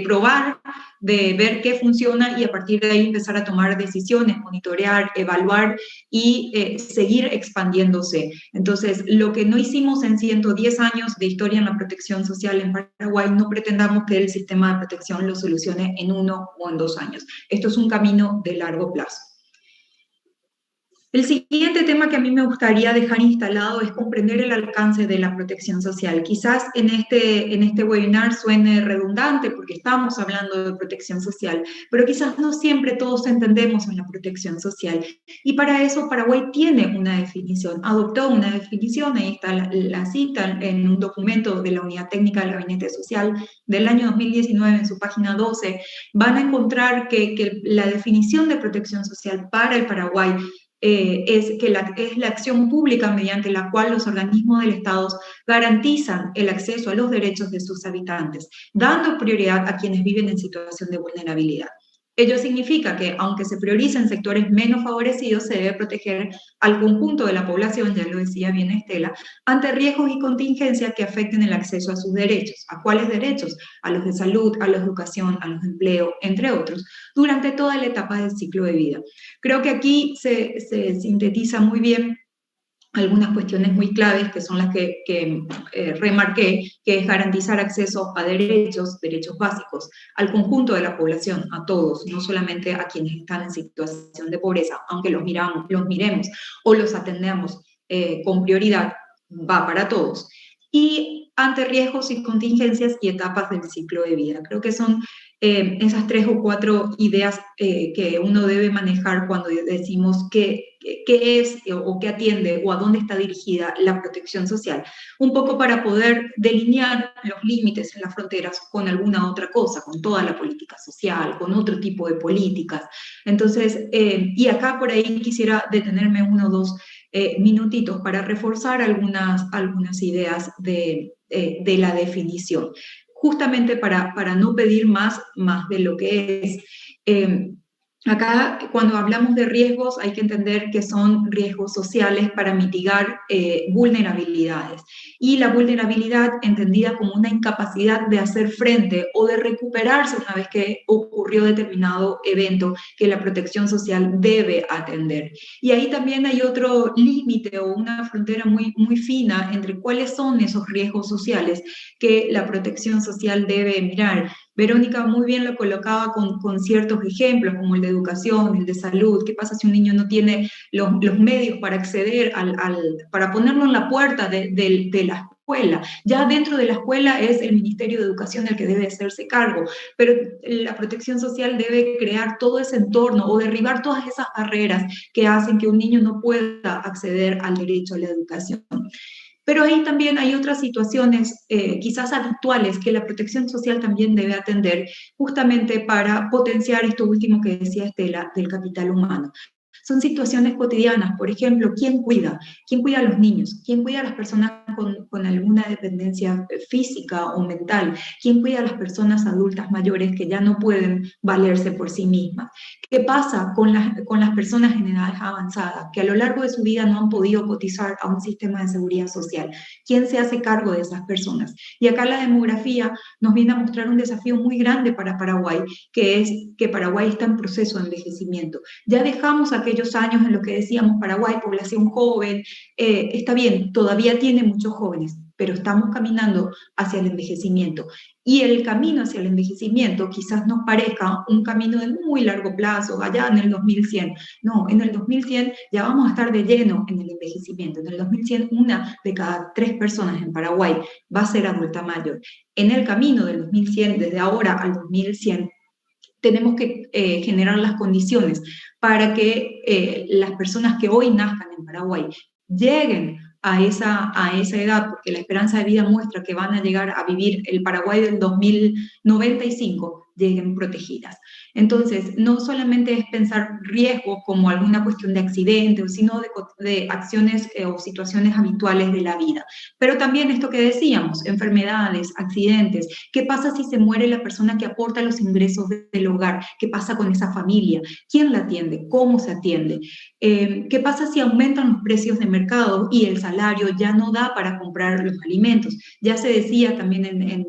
probar, de ver qué funciona y a partir de ahí empezar a tomar decisiones, monitorear, evaluar y seguir expandiéndose. Entonces, lo que no hicimos en 110 años de historia en la protección social en Paraguay, no pretendamos que el sistema de protección lo solucione en 1 o en 2 años. Esto es un camino de largo plazo. El siguiente tema que a mí me gustaría dejar instalado es comprender el alcance de la protección social. Quizás en este webinar suene redundante porque estamos hablando de protección social, pero quizás no siempre todos entendemos en la protección social. Y para eso Paraguay tiene una definición, adoptó una definición, ahí está la cita en un documento de la Unidad Técnica del Gabinete Social del año 2019, en su página 12, van a encontrar que la definición de protección social para el Paraguay es la acción pública mediante la cual los organismos del Estado garantizan el acceso a los derechos de sus habitantes, dando prioridad a quienes viven en situación de vulnerabilidad. Ello significa que, aunque se prioricen sectores menos favorecidos, se debe proteger al conjunto de la población, ya lo decía bien Estela, ante riesgos y contingencias que afecten el acceso a sus derechos. ¿A cuáles derechos? A los de salud, a la educación, a los empleos, entre otros, durante toda la etapa del ciclo de vida. Creo que aquí se sintetiza muy bien algunas cuestiones muy claves que son las que remarqué, que es garantizar acceso a derechos básicos, al conjunto de la población, a todos, no solamente a quienes están en situación de pobreza, aunque los miremos o los atendamos con prioridad, va para todos. Y ante riesgos y contingencias y etapas del ciclo de vida. Creo que son esas 3 o 4 ideas que uno debe manejar cuando decimos qué es o qué atiende o a dónde está dirigida la protección social, un poco para poder delinear los límites en las fronteras con alguna otra cosa, con toda la política social, con otro tipo de políticas. Entonces, y acá por ahí quisiera detenerme 1 o 2 minutitos para reforzar algunas ideas de la definición, justamente para no pedir más de lo que es. Acá, cuando hablamos de riesgos, hay que entender que son riesgos sociales para mitigar vulnerabilidades. Y la vulnerabilidad entendida como una incapacidad de hacer frente o de recuperarse una vez que ocurrió determinado evento que la protección social debe atender. Y ahí también hay otro límite o una frontera muy, muy fina entre cuáles son esos riesgos sociales que la protección social debe mirar. Verónica muy bien lo colocaba con ciertos ejemplos, como el de educación, el de salud. ¿Qué pasa si un niño no tiene los medios para acceder para ponerlo en la puerta de la escuela? Ya dentro de la escuela es el Ministerio de Educación el que debe hacerse cargo, pero la protección social debe crear todo ese entorno o derribar todas esas barreras que hacen que un niño no pueda acceder al derecho a la educación. Pero ahí también hay otras situaciones quizás habituales que la protección social también debe atender, justamente para potenciar esto último que decía Estela, del capital humano. Son situaciones cotidianas, por ejemplo, ¿quién cuida? ¿Quién cuida a los niños? ¿Quién cuida a las personas con alguna dependencia física o mental? ¿Quién cuida a las personas adultas mayores que ya no pueden valerse por sí mismas? ¿Qué pasa con las personas en edades avanzadas que a lo largo de su vida no han podido cotizar a un sistema de seguridad social? ¿Quién se hace cargo de esas personas? Y acá la demografía nos viene a mostrar un desafío muy grande para Paraguay, que es que Paraguay está en proceso de envejecimiento. Ya dejamos aquellos años en los que decíamos Paraguay, población joven, está bien, todavía tiene muchos jóvenes, pero estamos caminando hacia el envejecimiento. Y el camino hacia el envejecimiento quizás nos parezca un camino de muy largo plazo, allá en el 2100. No, en el 2100 ya vamos a estar de lleno en el envejecimiento. En el 2100, 1 de cada 3 personas en Paraguay va a ser adulta mayor. En el camino del 2100, desde ahora al 2100, tenemos que generar las condiciones para que las personas que hoy nazcan en Paraguay lleguen a esa edad, porque la esperanza de vida muestra que van a llegar a vivir el Paraguay del 2095, lleguen protegidas. Entonces, no solamente es pensar riesgo como alguna cuestión de accidente, sino de acciones o situaciones habituales de la vida. Pero también esto que decíamos, enfermedades, accidentes, ¿qué pasa si se muere la persona que aporta los ingresos del hogar? ¿Qué pasa con esa familia? ¿Quién la atiende? ¿Cómo se atiende? ¿Qué pasa si aumentan los precios de mercado y el salario ya no da para comprar los alimentos? Ya se decía también en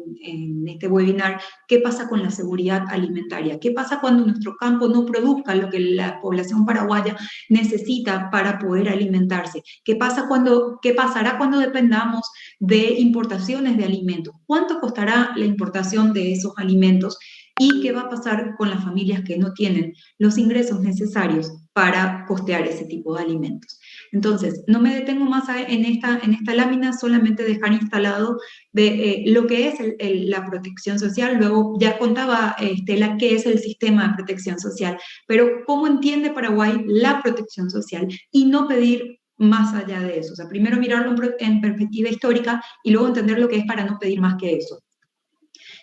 este webinar, ¿qué pasa con la seguridad alimentaria? ¿Qué pasa cuando nuestro campo no produzca lo que la población paraguaya necesita para poder alimentarse? ¿Qué pasará cuando dependamos de importaciones de alimentos? ¿Cuánto costará la importación de esos alimentos? ¿Y qué va a pasar con las familias que no tienen los ingresos necesarios para costear ese tipo de alimentos? Entonces, no me detengo más en esta lámina, solamente dejar instalado de lo que es la protección social. Luego ya contaba Estela qué es el sistema de protección social, pero cómo entiende Paraguay la protección social y no pedir más allá de eso. O sea, primero mirarlo en perspectiva histórica y luego entender lo que es para no pedir más que eso.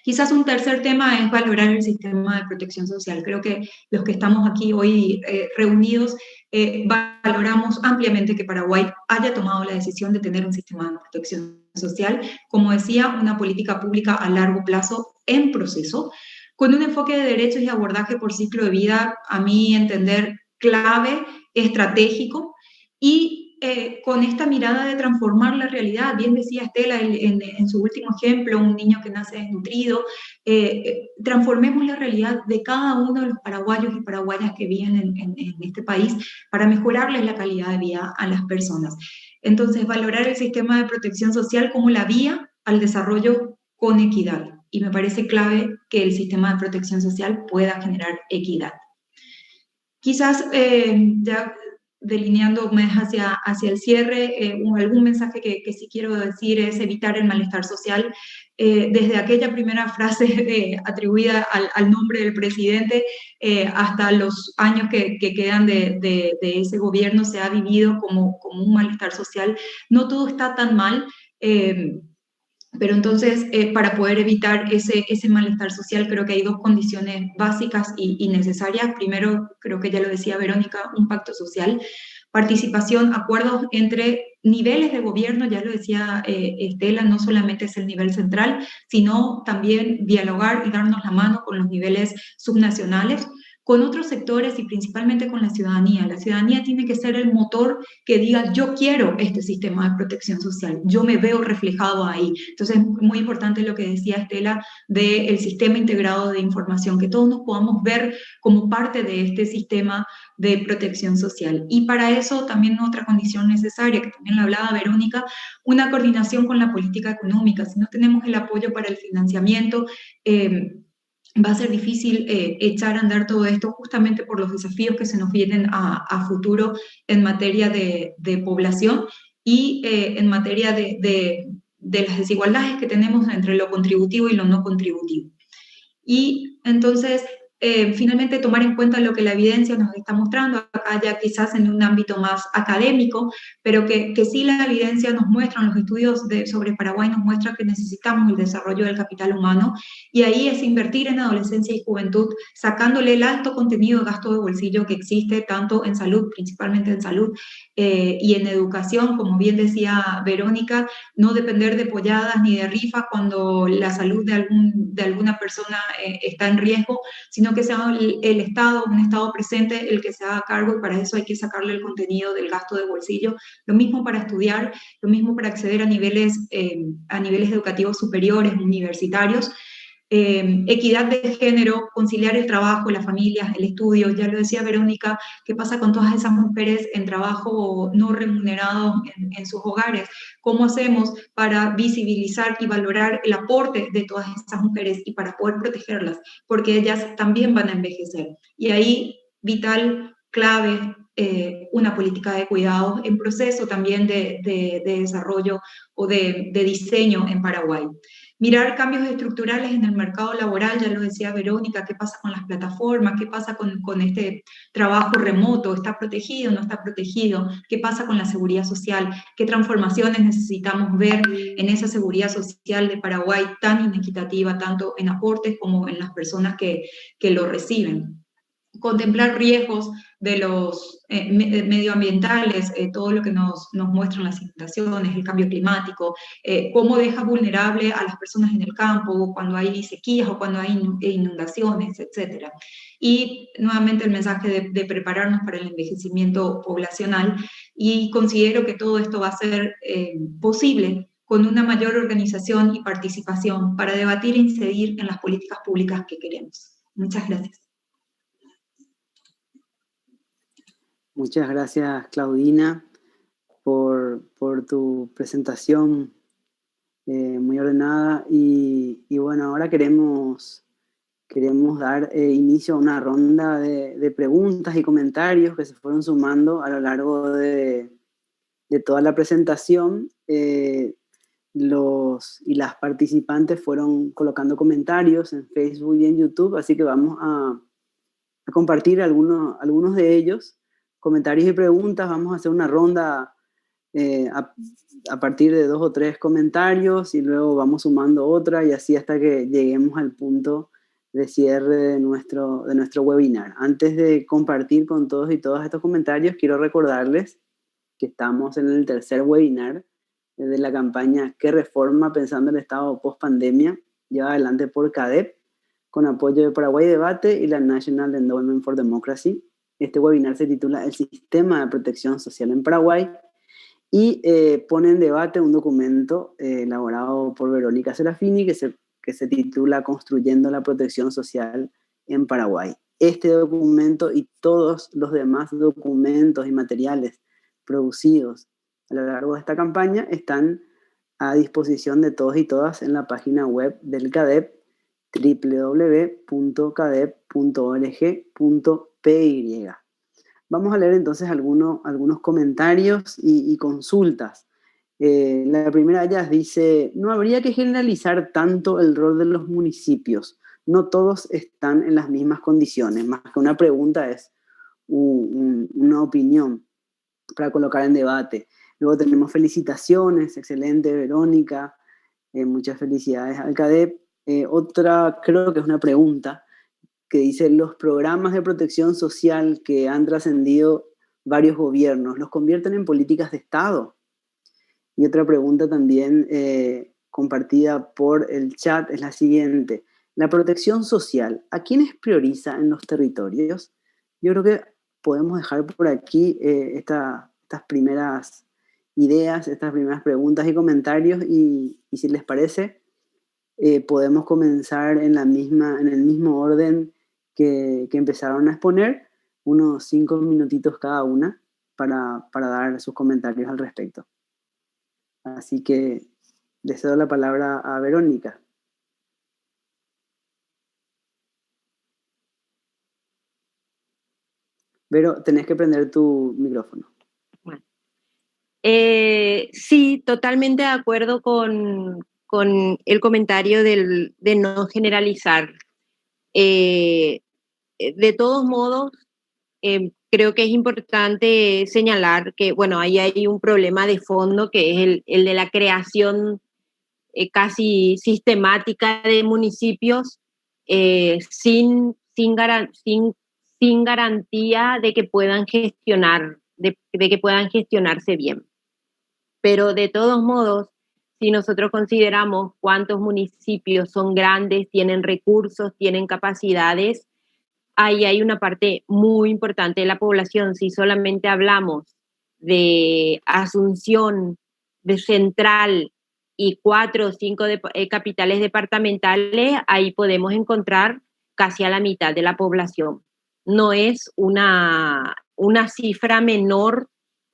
Quizás un tercer tema es valorar el sistema de protección social. Creo que los que estamos aquí hoy reunidos valoramos ampliamente que Paraguay haya tomado la decisión de tener un sistema de protección social, como decía, una política pública a largo plazo en proceso, con un enfoque de derechos y abordaje por ciclo de vida, a mi entender, clave, estratégico, y con esta mirada de transformar la realidad. Bien decía Estela en su último ejemplo, un niño que nace desnutrido, transformemos la realidad de cada uno de los paraguayos y paraguayas que viven en este país para mejorarles la calidad de vida a las personas. Entonces, valorar el sistema de protección social como la vía al desarrollo con equidad. Y me parece clave que el sistema de protección social pueda generar equidad. Quizás ya delineándome hacia el cierre, algún mensaje que sí quiero decir es evitar el malestar social. Desde aquella primera frase atribuida al nombre del presidente hasta los años que quedan de ese gobierno se ha vivido como un malestar social. No todo está tan mal, pero entonces, para poder evitar ese malestar social, creo que hay dos condiciones básicas y necesarias. Primero, creo que ya lo decía Verónica, un pacto social, participación, acuerdos entre niveles de gobierno, ya lo decía Estela, no solamente es el nivel central, sino también dialogar y darnos la mano con los niveles subnacionales, con otros sectores y principalmente con la ciudadanía. La ciudadanía tiene que ser el motor que diga, yo quiero este sistema de protección social, yo me veo reflejado ahí. Entonces, es muy importante lo que decía Estela del sistema integrado de información, que todos nos podamos ver como parte de este sistema de protección social. Y para eso también otra condición necesaria, que también la hablaba Verónica, una coordinación con la política económica. Si no tenemos el apoyo para el financiamiento, va a ser difícil echar a andar todo esto justamente por los desafíos que se nos vienen a futuro en materia de población y en materia de las desigualdades que tenemos entre lo contributivo y lo no contributivo. Y entonces, finalmente tomar en cuenta lo que la evidencia nos está mostrando, acá ya quizás en un ámbito más académico, pero que sí la evidencia nos muestra, los estudios sobre Paraguay nos muestran que necesitamos el desarrollo del capital humano, y ahí es invertir en adolescencia y juventud, sacándole el alto contenido de gasto de bolsillo que existe tanto en salud, principalmente en salud, y en educación, como bien decía Verónica, no depender de polladas ni de rifas cuando la salud de alguna persona está en riesgo, sino que sea el Estado, un Estado presente, el que se haga cargo, y para eso hay que sacarle el contenido del gasto de bolsillo. Lo mismo para estudiar, lo mismo para acceder a niveles educativos superiores, universitarios. equidad de género, conciliar el trabajo, las familias, el estudio. Ya lo decía Verónica, ¿qué pasa con todas esas mujeres en trabajo no remunerado en sus hogares? ¿Cómo hacemos para visibilizar y valorar el aporte de todas esas mujeres y para poder protegerlas? Porque ellas también van a envejecer. Y ahí, vital, clave, una política de cuidados en proceso también de desarrollo o de diseño en Paraguay. Mirar cambios estructurales en el mercado laboral, ya lo decía Verónica, qué pasa con las plataformas, qué pasa con este trabajo remoto, ¿está protegido, no está protegido? ¿Qué pasa con la seguridad social? ¿Qué transformaciones necesitamos ver en esa seguridad social de Paraguay tan inequitativa, tanto en aportes como en las personas que lo reciben? Contemplar riesgos de los medioambientales, todo lo que nos muestran las inundaciones, el cambio climático, cómo deja vulnerable a las personas en el campo cuando hay sequías o cuando hay inundaciones, etc. Y nuevamente el mensaje de prepararnos para el envejecimiento poblacional, y considero que todo esto va a ser posible con una mayor organización y participación para debatir e incidir en las políticas públicas que queremos. Muchas gracias. Muchas gracias, Claudina, por tu presentación muy ordenada. Y bueno, ahora queremos dar inicio a una ronda de preguntas y comentarios que se fueron sumando a lo largo de toda la presentación. Y las participantes fueron colocando comentarios en Facebook y en YouTube, así que vamos a compartir algunos de ellos. Comentarios y preguntas, vamos a hacer una ronda a partir de 2 o 3 comentarios y luego vamos sumando otra y así hasta que lleguemos al punto de cierre de nuestro webinar. Antes de compartir con todos y todas estos comentarios, quiero recordarles que estamos en el tercer webinar de la campaña ¿Qué reforma pensando el Estado post-pandemia?, llevada adelante por CADEP, con apoyo de Paraguay Debate y la National Endowment for Democracy. Este webinar se titula El sistema de protección social en Paraguay y pone en debate un documento elaborado por Verónica Serafini que se titula Construyendo la protección social en Paraguay. Este documento y todos los demás documentos y materiales producidos a lo largo de esta campaña están a disposición de todos y todas en la página web del CADEP, www.cadep.org.py. Vamos a leer entonces algunos comentarios y consultas. La primera de ellas dice: no habría que generalizar tanto el rol de los municipios. No todos están en las mismas condiciones. Más que una pregunta es una opinión para colocar en debate. Luego tenemos felicitaciones, excelente Verónica, muchas felicidades al CADEP. Otra creo que es una pregunta que dice: los programas de protección social que han trascendido varios gobiernos, ¿los convierten en políticas de Estado? Y otra pregunta también compartida por el chat es la siguiente: la protección social, ¿a quiénes prioriza en los territorios? Yo creo que podemos dejar por aquí estas primeras ideas, estas primeras preguntas y comentarios, y si les parece, podemos comenzar en el mismo orden que empezaron a exponer, unos 5 minutitos cada una para dar sus comentarios al respecto. Así que le cedo la palabra a Verónica. Vero, tenés que prender tu micrófono. Bueno. Sí, totalmente de acuerdo con el comentario de no generalizar. De todos modos, creo que es importante señalar que, bueno, ahí hay un problema de fondo que es el de la creación casi sistemática de municipios sin garantía de que puedan gestionar, de que puedan gestionarse bien. Pero de todos modos, si nosotros consideramos cuántos municipios son grandes, tienen recursos, tienen capacidades, ahí hay una parte muy importante de la población. Si solamente hablamos de Asunción, de Central, y 4 o 5 capitales departamentales, ahí podemos encontrar casi a la mitad de la población. No es una cifra menor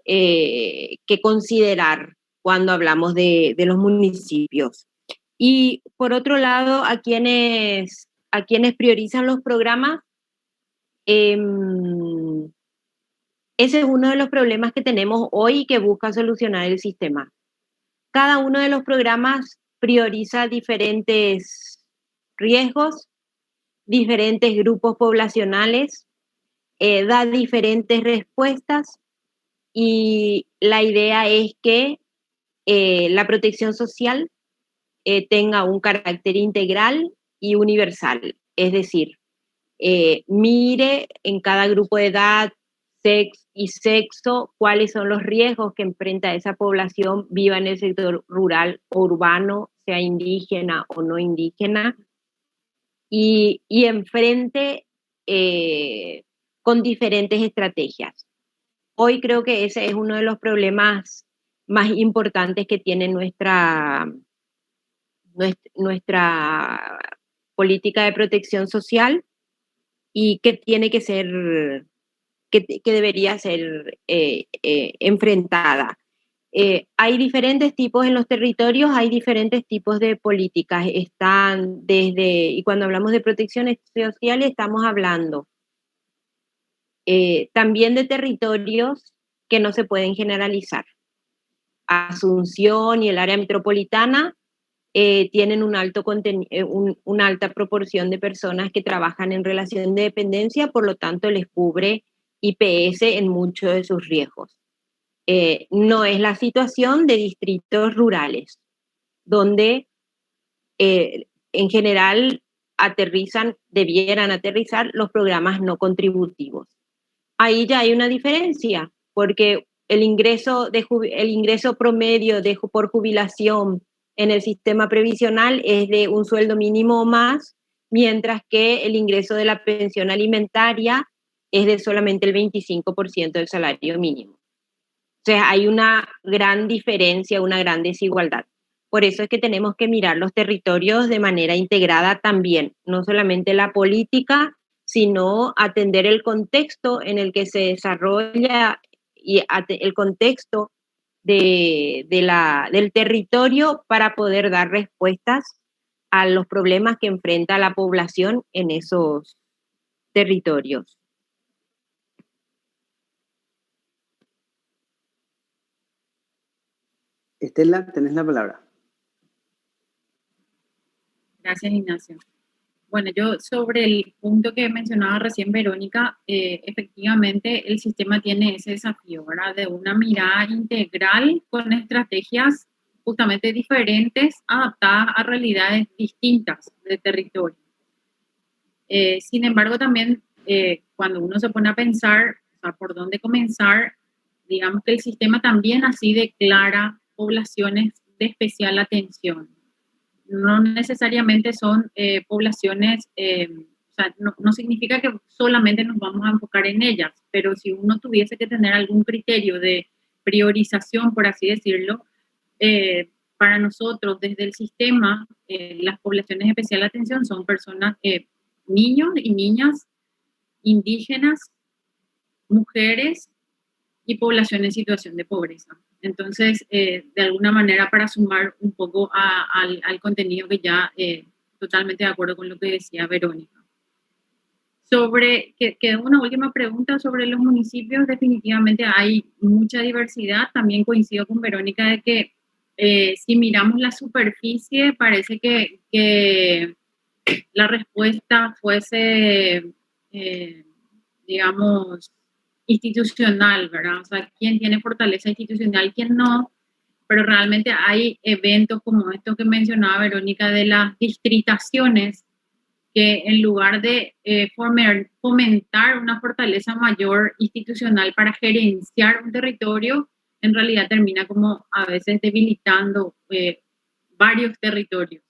que considerar cuando hablamos de los municipios. Y por otro lado, a quienes priorizan los programas, ese es uno de los problemas que tenemos hoy y que busca solucionar el sistema. Cada uno de los programas prioriza diferentes riesgos, diferentes grupos poblacionales, da diferentes respuestas, y la idea es que la protección social tenga un carácter integral y universal, es decir, mire en cada grupo de edad, sexo, cuáles son los riesgos que enfrenta esa población, viva en el sector rural o urbano, sea indígena o no indígena, y enfrente con diferentes estrategias. Hoy creo que ese es uno de los problemas más importantes que tiene nuestra política de protección social, y que tiene que ser, que debería ser enfrentada. Hay diferentes tipos en los territorios, hay diferentes tipos de políticas. Están y cuando hablamos de protección social estamos hablando también de territorios que no se pueden generalizar. Asunción y el área metropolitana tienen una alta proporción de personas que trabajan en relación de dependencia, por lo tanto les cubre IPS en muchos de sus riesgos. No es la situación de distritos rurales, donde en general debieran aterrizar los programas no contributivos. Ahí ya hay una diferencia, porque el ingreso promedio por jubilación en el sistema previsional es de un sueldo mínimo o más, mientras que el ingreso de la pensión alimentaria es de solamente el 25% del salario mínimo. O sea, hay una gran diferencia, una gran desigualdad. Por eso es que tenemos que mirar los territorios de manera integrada también, no solamente la política, sino atender el contexto en el que se desarrolla y el contexto del territorio para poder dar respuestas a los problemas que enfrenta la población en esos territorios. Estela, tenés la palabra. Gracias, Ignacio. Bueno, yo sobre el punto que mencionaba recién Verónica, efectivamente el sistema tiene ese desafío, ¿verdad? De una mirada integral con estrategias justamente diferentes, adaptadas a realidades distintas de territorio. Sin embargo, también cuando uno se pone a pensar, o sea, por dónde comenzar, digamos que el sistema también así declara poblaciones de especial atención. No necesariamente son poblaciones, o sea, no significa que solamente nos vamos a enfocar en ellas, pero si uno tuviese que tener algún criterio de priorización, por así decirlo, para nosotros desde el sistema, las poblaciones de especial atención son personas, niños y niñas, indígenas, mujeres y población en situación de pobreza. Entonces, de alguna manera, para sumar un poco al contenido que ya totalmente de acuerdo con lo que decía Verónica. Quedó una última pregunta sobre los municipios. Definitivamente hay mucha diversidad. También coincido con Verónica de que si miramos la superficie, parece que la respuesta fuese, digamos, institucional, ¿verdad? O sea, quién tiene fortaleza institucional, quién no, pero realmente hay eventos como estos que mencionaba Verónica de las distritaciones, que en lugar de fomentar una fortaleza mayor institucional para gerenciar un territorio, en realidad termina como a veces debilitando varios territorios.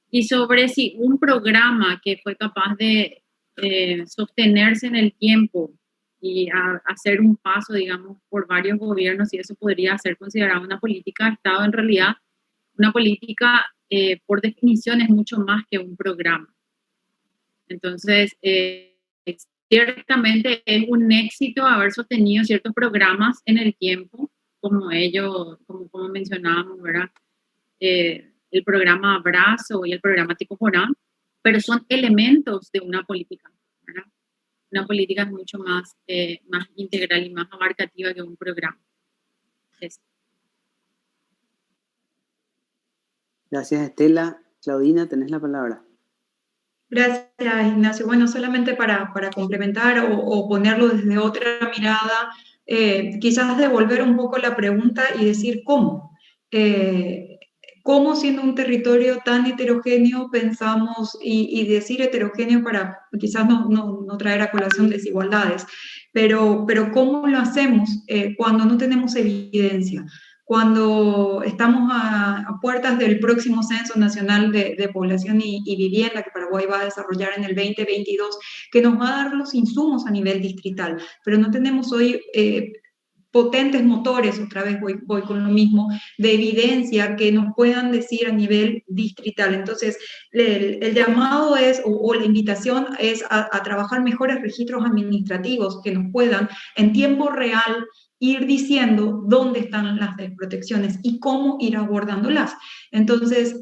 Y sobre si un programa que fue capaz de sostenerse en el tiempo y hacer un paso, digamos, por varios gobiernos, y eso podría ser considerado una política de Estado, en realidad una política, por definición, es mucho más que un programa. Entonces, ciertamente es un éxito haber sostenido ciertos programas en el tiempo, como mencionábamos, ¿verdad? El programa Abrazo y el programa Tico Forán, pero son elementos de una política, ¿verdad? Una política es mucho más, más integral y más abarcativa que un programa. Gracias, Estela. Claudina, tenés la palabra. Gracias, Ignacio. Bueno, solamente para complementar o ponerlo desde otra mirada, quizás devolver un poco la pregunta y decir cómo. ¿Cómo siendo un territorio tan heterogéneo pensamos, y decir heterogéneo para quizás no traer a colación desigualdades, pero cómo lo hacemos cuando no tenemos evidencia? Cuando estamos a puertas del próximo Censo Nacional de Población y Vivienda que Paraguay va a desarrollar en el 2022, que nos va a dar los insumos a nivel distrital, pero no tenemos hoy potentes motores, otra vez voy con lo mismo, de evidencia que nos puedan decir a nivel distrital. Entonces, el llamado es, o la invitación es a trabajar mejores registros administrativos que nos puedan en tiempo real ir diciendo dónde están las desprotecciones y cómo ir abordándolas. Entonces,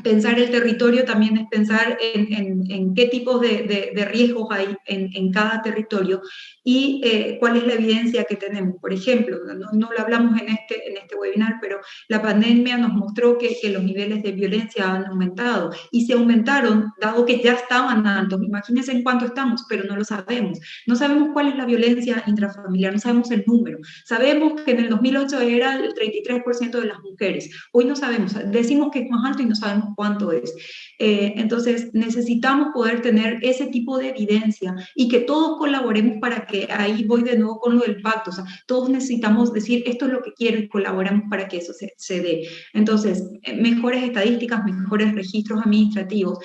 pensar el territorio también es pensar en qué tipos de riesgos hay en cada territorio y cuál es la evidencia que tenemos. Por ejemplo, no lo hablamos en este webinar, pero la pandemia nos mostró que los niveles de violencia han aumentado y se aumentaron dado que ya estaban altos. Imagínense en cuánto estamos, pero no lo sabemos. No sabemos cuál es la violencia intrafamiliar, no sabemos el número. Sabemos que en el 2008 era el 33% de las mujeres. Hoy no sabemos, decimos que es más alto y no sabemos cuánto es. Entonces necesitamos poder tener ese tipo de evidencia y que todos colaboremos para que, ahí voy de nuevo con lo del pacto, o sea, todos necesitamos decir esto es lo que quiero y colaboramos para que eso se dé. Entonces, mejores estadísticas, mejores registros administrativos,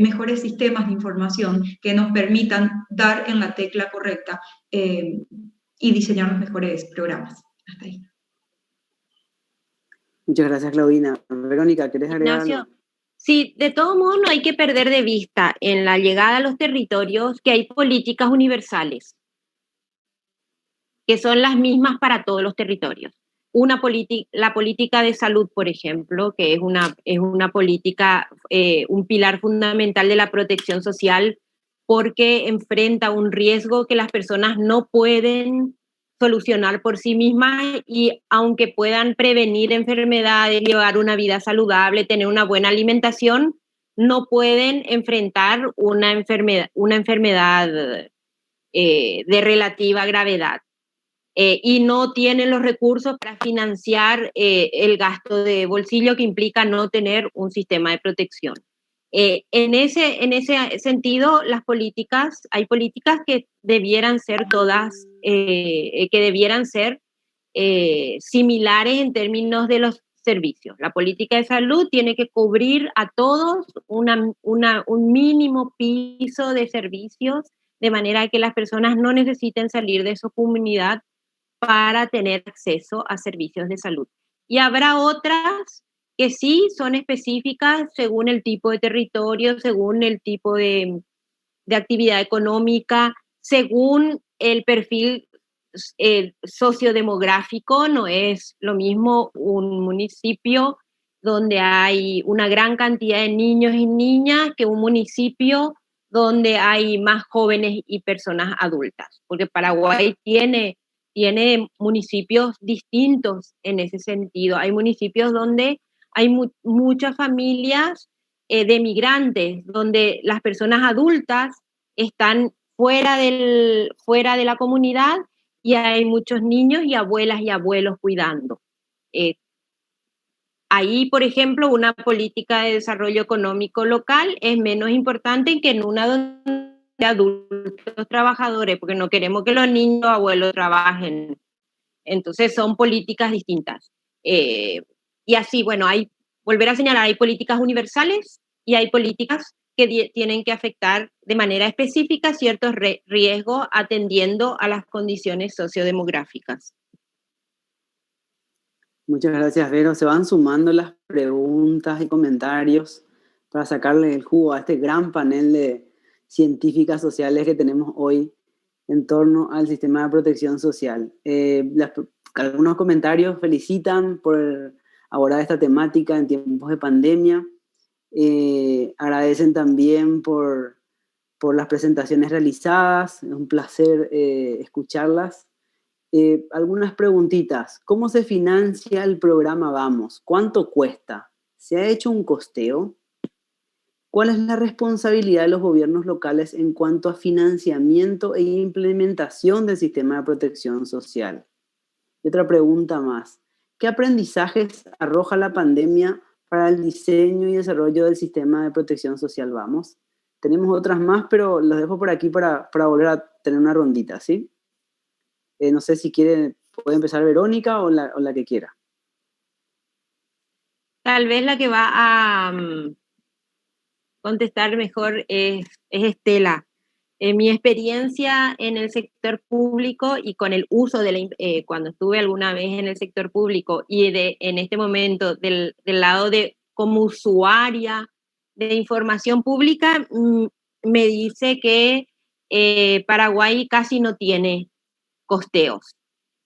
mejores sistemas de información que nos permitan dar en la tecla correcta y diseñar los mejores programas. Hasta ahí. Muchas gracias, Claudina. Verónica, ¿querés agregar Ignacio, algo? sí, de todos modos no hay que perder de vista en la llegada a los territorios que hay políticas universales, que son las mismas para todos los territorios. La política de salud, por ejemplo, que es una política, un pilar fundamental de la protección social, porque enfrenta un riesgo que las personas no pueden solucionar por sí mismas y aunque puedan prevenir enfermedades, llevar una vida saludable, tener una buena alimentación, no pueden enfrentar una enfermedad de relativa gravedad. Y no tienen los recursos para financiar el gasto de bolsillo que implica no tener un sistema de protección. En ese sentido, hay políticas que debieran ser todas, similares en términos de los servicios. La política de salud tiene que cubrir a todos un mínimo piso de servicios, de manera que las personas no necesiten salir de su comunidad para tener acceso a servicios de salud. Y habrá otras que sí son específicas según el tipo de territorio, según el tipo de actividad económica, según el perfil sociodemográfico. No es lo mismo un municipio donde hay una gran cantidad de niños y niñas que un municipio donde hay más jóvenes y personas adultas, porque Paraguay tiene municipios distintos en ese sentido. Hay municipios donde hay muchas familias de migrantes, donde las personas adultas están fuera de la comunidad y hay muchos niños y abuelas y abuelos cuidando. Ahí, por ejemplo, una política de desarrollo económico local es menos importante que en una donde de adultos trabajadores, porque no queremos que los niños o abuelos trabajen. Entonces son políticas distintas. Y así, bueno, volver a señalar, hay políticas universales y hay políticas que tienen que afectar de manera específica ciertos riesgos atendiendo a las condiciones sociodemográficas. Muchas gracias, Vero. Se van sumando las preguntas y comentarios para sacarle el jugo a este gran panel de científicas sociales que tenemos hoy en torno al sistema de protección social. Algunos comentarios felicitan por abordar esta temática en tiempos de pandemia. Agradecen también por las presentaciones realizadas. Es un placer escucharlas. Algunas preguntitas. ¿Cómo se financia el programa Vamos? ¿Cuánto cuesta? ¿Se ha hecho un costeo? ¿Cuál es la responsabilidad de los gobiernos locales en cuanto a financiamiento e implementación del sistema de protección social? Y otra pregunta más. ¿Qué aprendizajes arroja la pandemia para el diseño y desarrollo del sistema de protección social Vamos? Tenemos otras más, pero los dejo por aquí para volver a tener una rondita, ¿sí? No sé si quiere, puede empezar Verónica o la que quiera. Tal vez la que va a contestar mejor es Estela. Mi experiencia en el sector público y con el uso de cuando estuve alguna vez en el sector público y en este momento del lado de como usuaria de información pública, me dice que Paraguay casi no tiene costeos.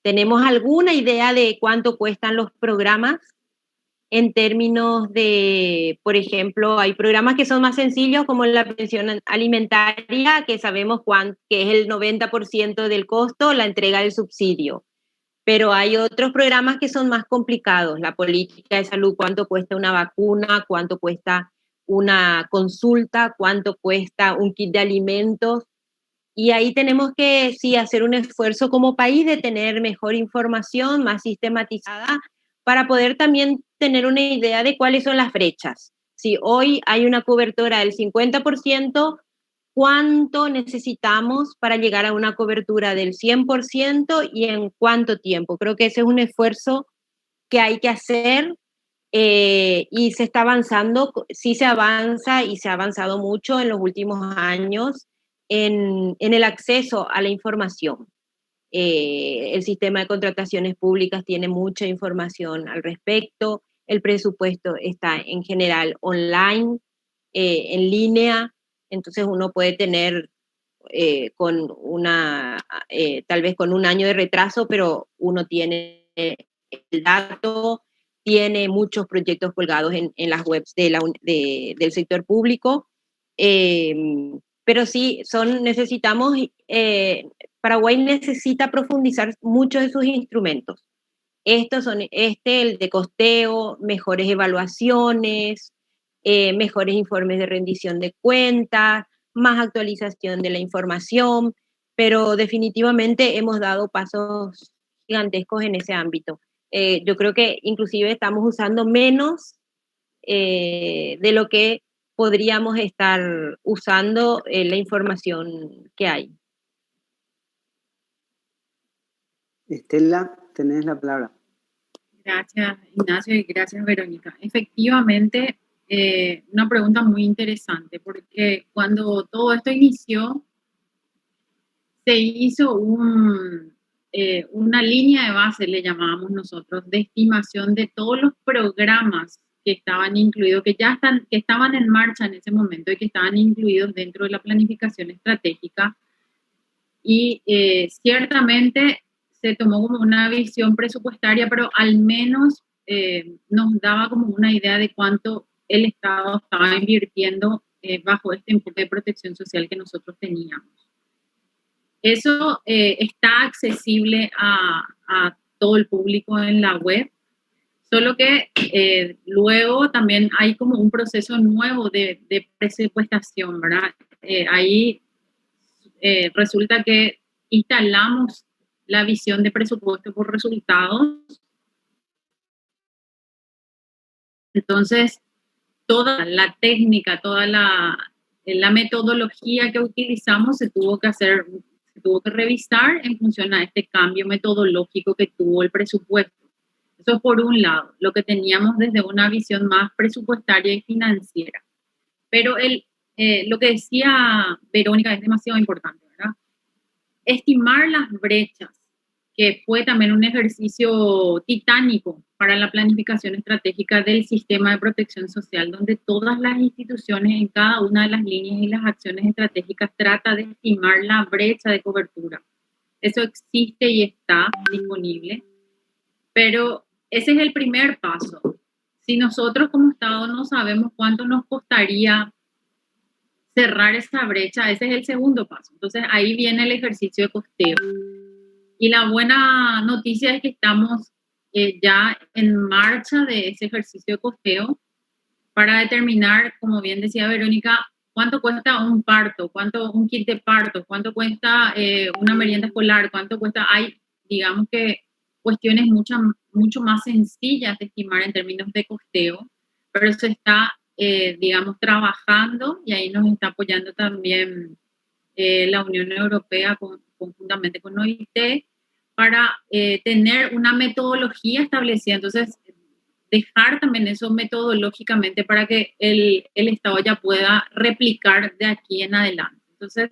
¿Tenemos alguna idea de cuánto cuestan los programas? En términos de, por ejemplo, hay programas que son más sencillos como la pensión alimentaria, que sabemos que es el 90% del costo, la entrega del subsidio. Pero hay otros programas que son más complicados, la política de salud, cuánto cuesta una vacuna, cuánto cuesta una consulta, cuánto cuesta un kit de alimentos. Y ahí tenemos que, sí, hacer un esfuerzo como país de tener mejor información, más sistematizada, para poder también tener una idea de cuáles son las brechas. Si hoy hay una cobertura del 50%, ¿cuánto necesitamos para llegar a una cobertura del 100% y en cuánto tiempo? Creo que ese es un esfuerzo que hay que hacer y se está avanzando, sí se avanza y se ha avanzado mucho en los últimos años en el acceso a la información. El sistema de contrataciones públicas tiene mucha información al respecto, el presupuesto está en general online, en línea, entonces uno puede tener tal vez con un año de retraso, pero uno tiene el dato, tiene muchos proyectos colgados en las webs del sector público, pero sí, necesitamos, Paraguay necesita profundizar muchos de sus instrumentos. Estos son el de costeo, mejores evaluaciones, mejores informes de rendición de cuentas, más actualización de la información, pero definitivamente hemos dado pasos gigantescos en ese ámbito. Yo creo que inclusive estamos usando menos de lo que podríamos estar usando la información que hay. Estela, tenés la palabra. Gracias, Ignacio, y gracias, Verónica. Efectivamente, una pregunta muy interesante, porque cuando todo esto inició, se hizo una línea de base, le llamábamos nosotros, de estimación de todos los programas que estaban incluidos, que estaban en marcha en ese momento y que estaban incluidos dentro de la planificación estratégica. Y ciertamente se tomó como una visión presupuestaria, pero al menos nos daba como una idea de cuánto el Estado estaba invirtiendo bajo este enfoque de protección social que nosotros teníamos. Eso está accesible a todo el público en la web, solo que luego también hay como un proceso nuevo de presupuestación, ¿verdad? Ahí resulta que instalamos la visión de presupuesto por resultados. Entonces, toda la técnica, toda la metodología que utilizamos se tuvo que revisar en función a este cambio metodológico que tuvo el presupuesto. Eso por un lado, lo que teníamos desde una visión más presupuestaria y financiera. Pero lo que decía Verónica es demasiado importante, ¿verdad? Estimar las brechas que fue también un ejercicio titánico para la planificación estratégica del sistema de protección social, donde todas las instituciones en cada una de las líneas y las acciones estratégicas trata de estimar la brecha de cobertura. Eso existe y está disponible, pero ese es el primer paso. Si nosotros como Estado no sabemos cuánto nos costaría cerrar esa brecha, ese es el segundo paso. Entonces ahí viene el ejercicio de costeo. Y la buena noticia es que estamos ya en marcha de ese ejercicio de costeo para determinar, como bien decía Verónica, cuánto cuesta un parto, cuánto un kit de parto, cuánto cuesta una merienda escolar, cuánto cuesta. Hay, digamos que, cuestiones mucho más sencillas de estimar en términos de costeo, pero se está, digamos, trabajando, y ahí nos está apoyando también la Unión Europea conjuntamente con OIT, para tener una metodología establecida. Entonces, dejar también eso metodológicamente para que el Estado ya pueda replicar de aquí en adelante. Entonces,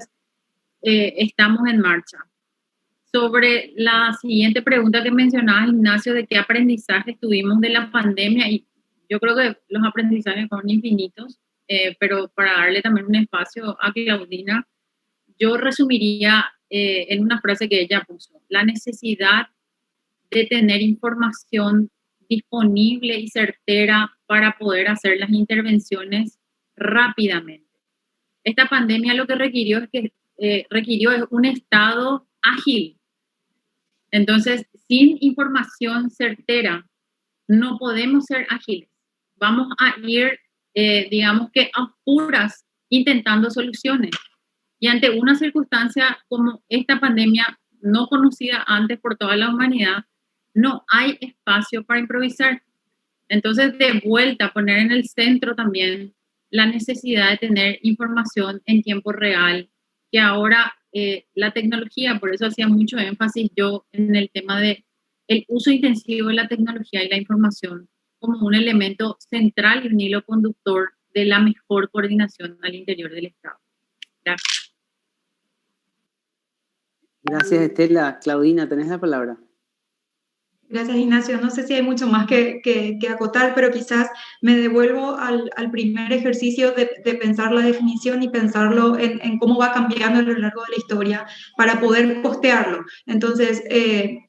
estamos en marcha. Sobre la siguiente pregunta que mencionaba Ignacio, de qué aprendizajes tuvimos de la pandemia, y yo creo que los aprendizajes son infinitos, pero para darle también un espacio a Claudina, yo resumiría en una frase que ella puso: la necesidad de tener información disponible y certera para poder hacer las intervenciones rápidamente. Esta pandemia lo que requirió es un estado ágil. Entonces, sin información certera, no podemos ser ágiles. Vamos a ir, digamos que a oscuras, intentando soluciones. Y ante una circunstancia como esta pandemia, no conocida antes por toda la humanidad, no hay espacio para improvisar. Entonces, de vuelta, poner en el centro también la necesidad de tener información en tiempo real, que ahora la tecnología, por eso hacía mucho énfasis yo en el tema de el uso intensivo de la tecnología y la información como un elemento central y un hilo conductor de la mejor coordinación al interior del Estado. Gracias. Gracias, Estela. Claudina, tenés la palabra. Gracias, Ignacio. No sé si hay mucho más que acotar, pero quizás me devuelvo al primer ejercicio de pensar la definición y pensarlo en cómo va cambiando a lo largo de la historia para poder costearlo. Entonces,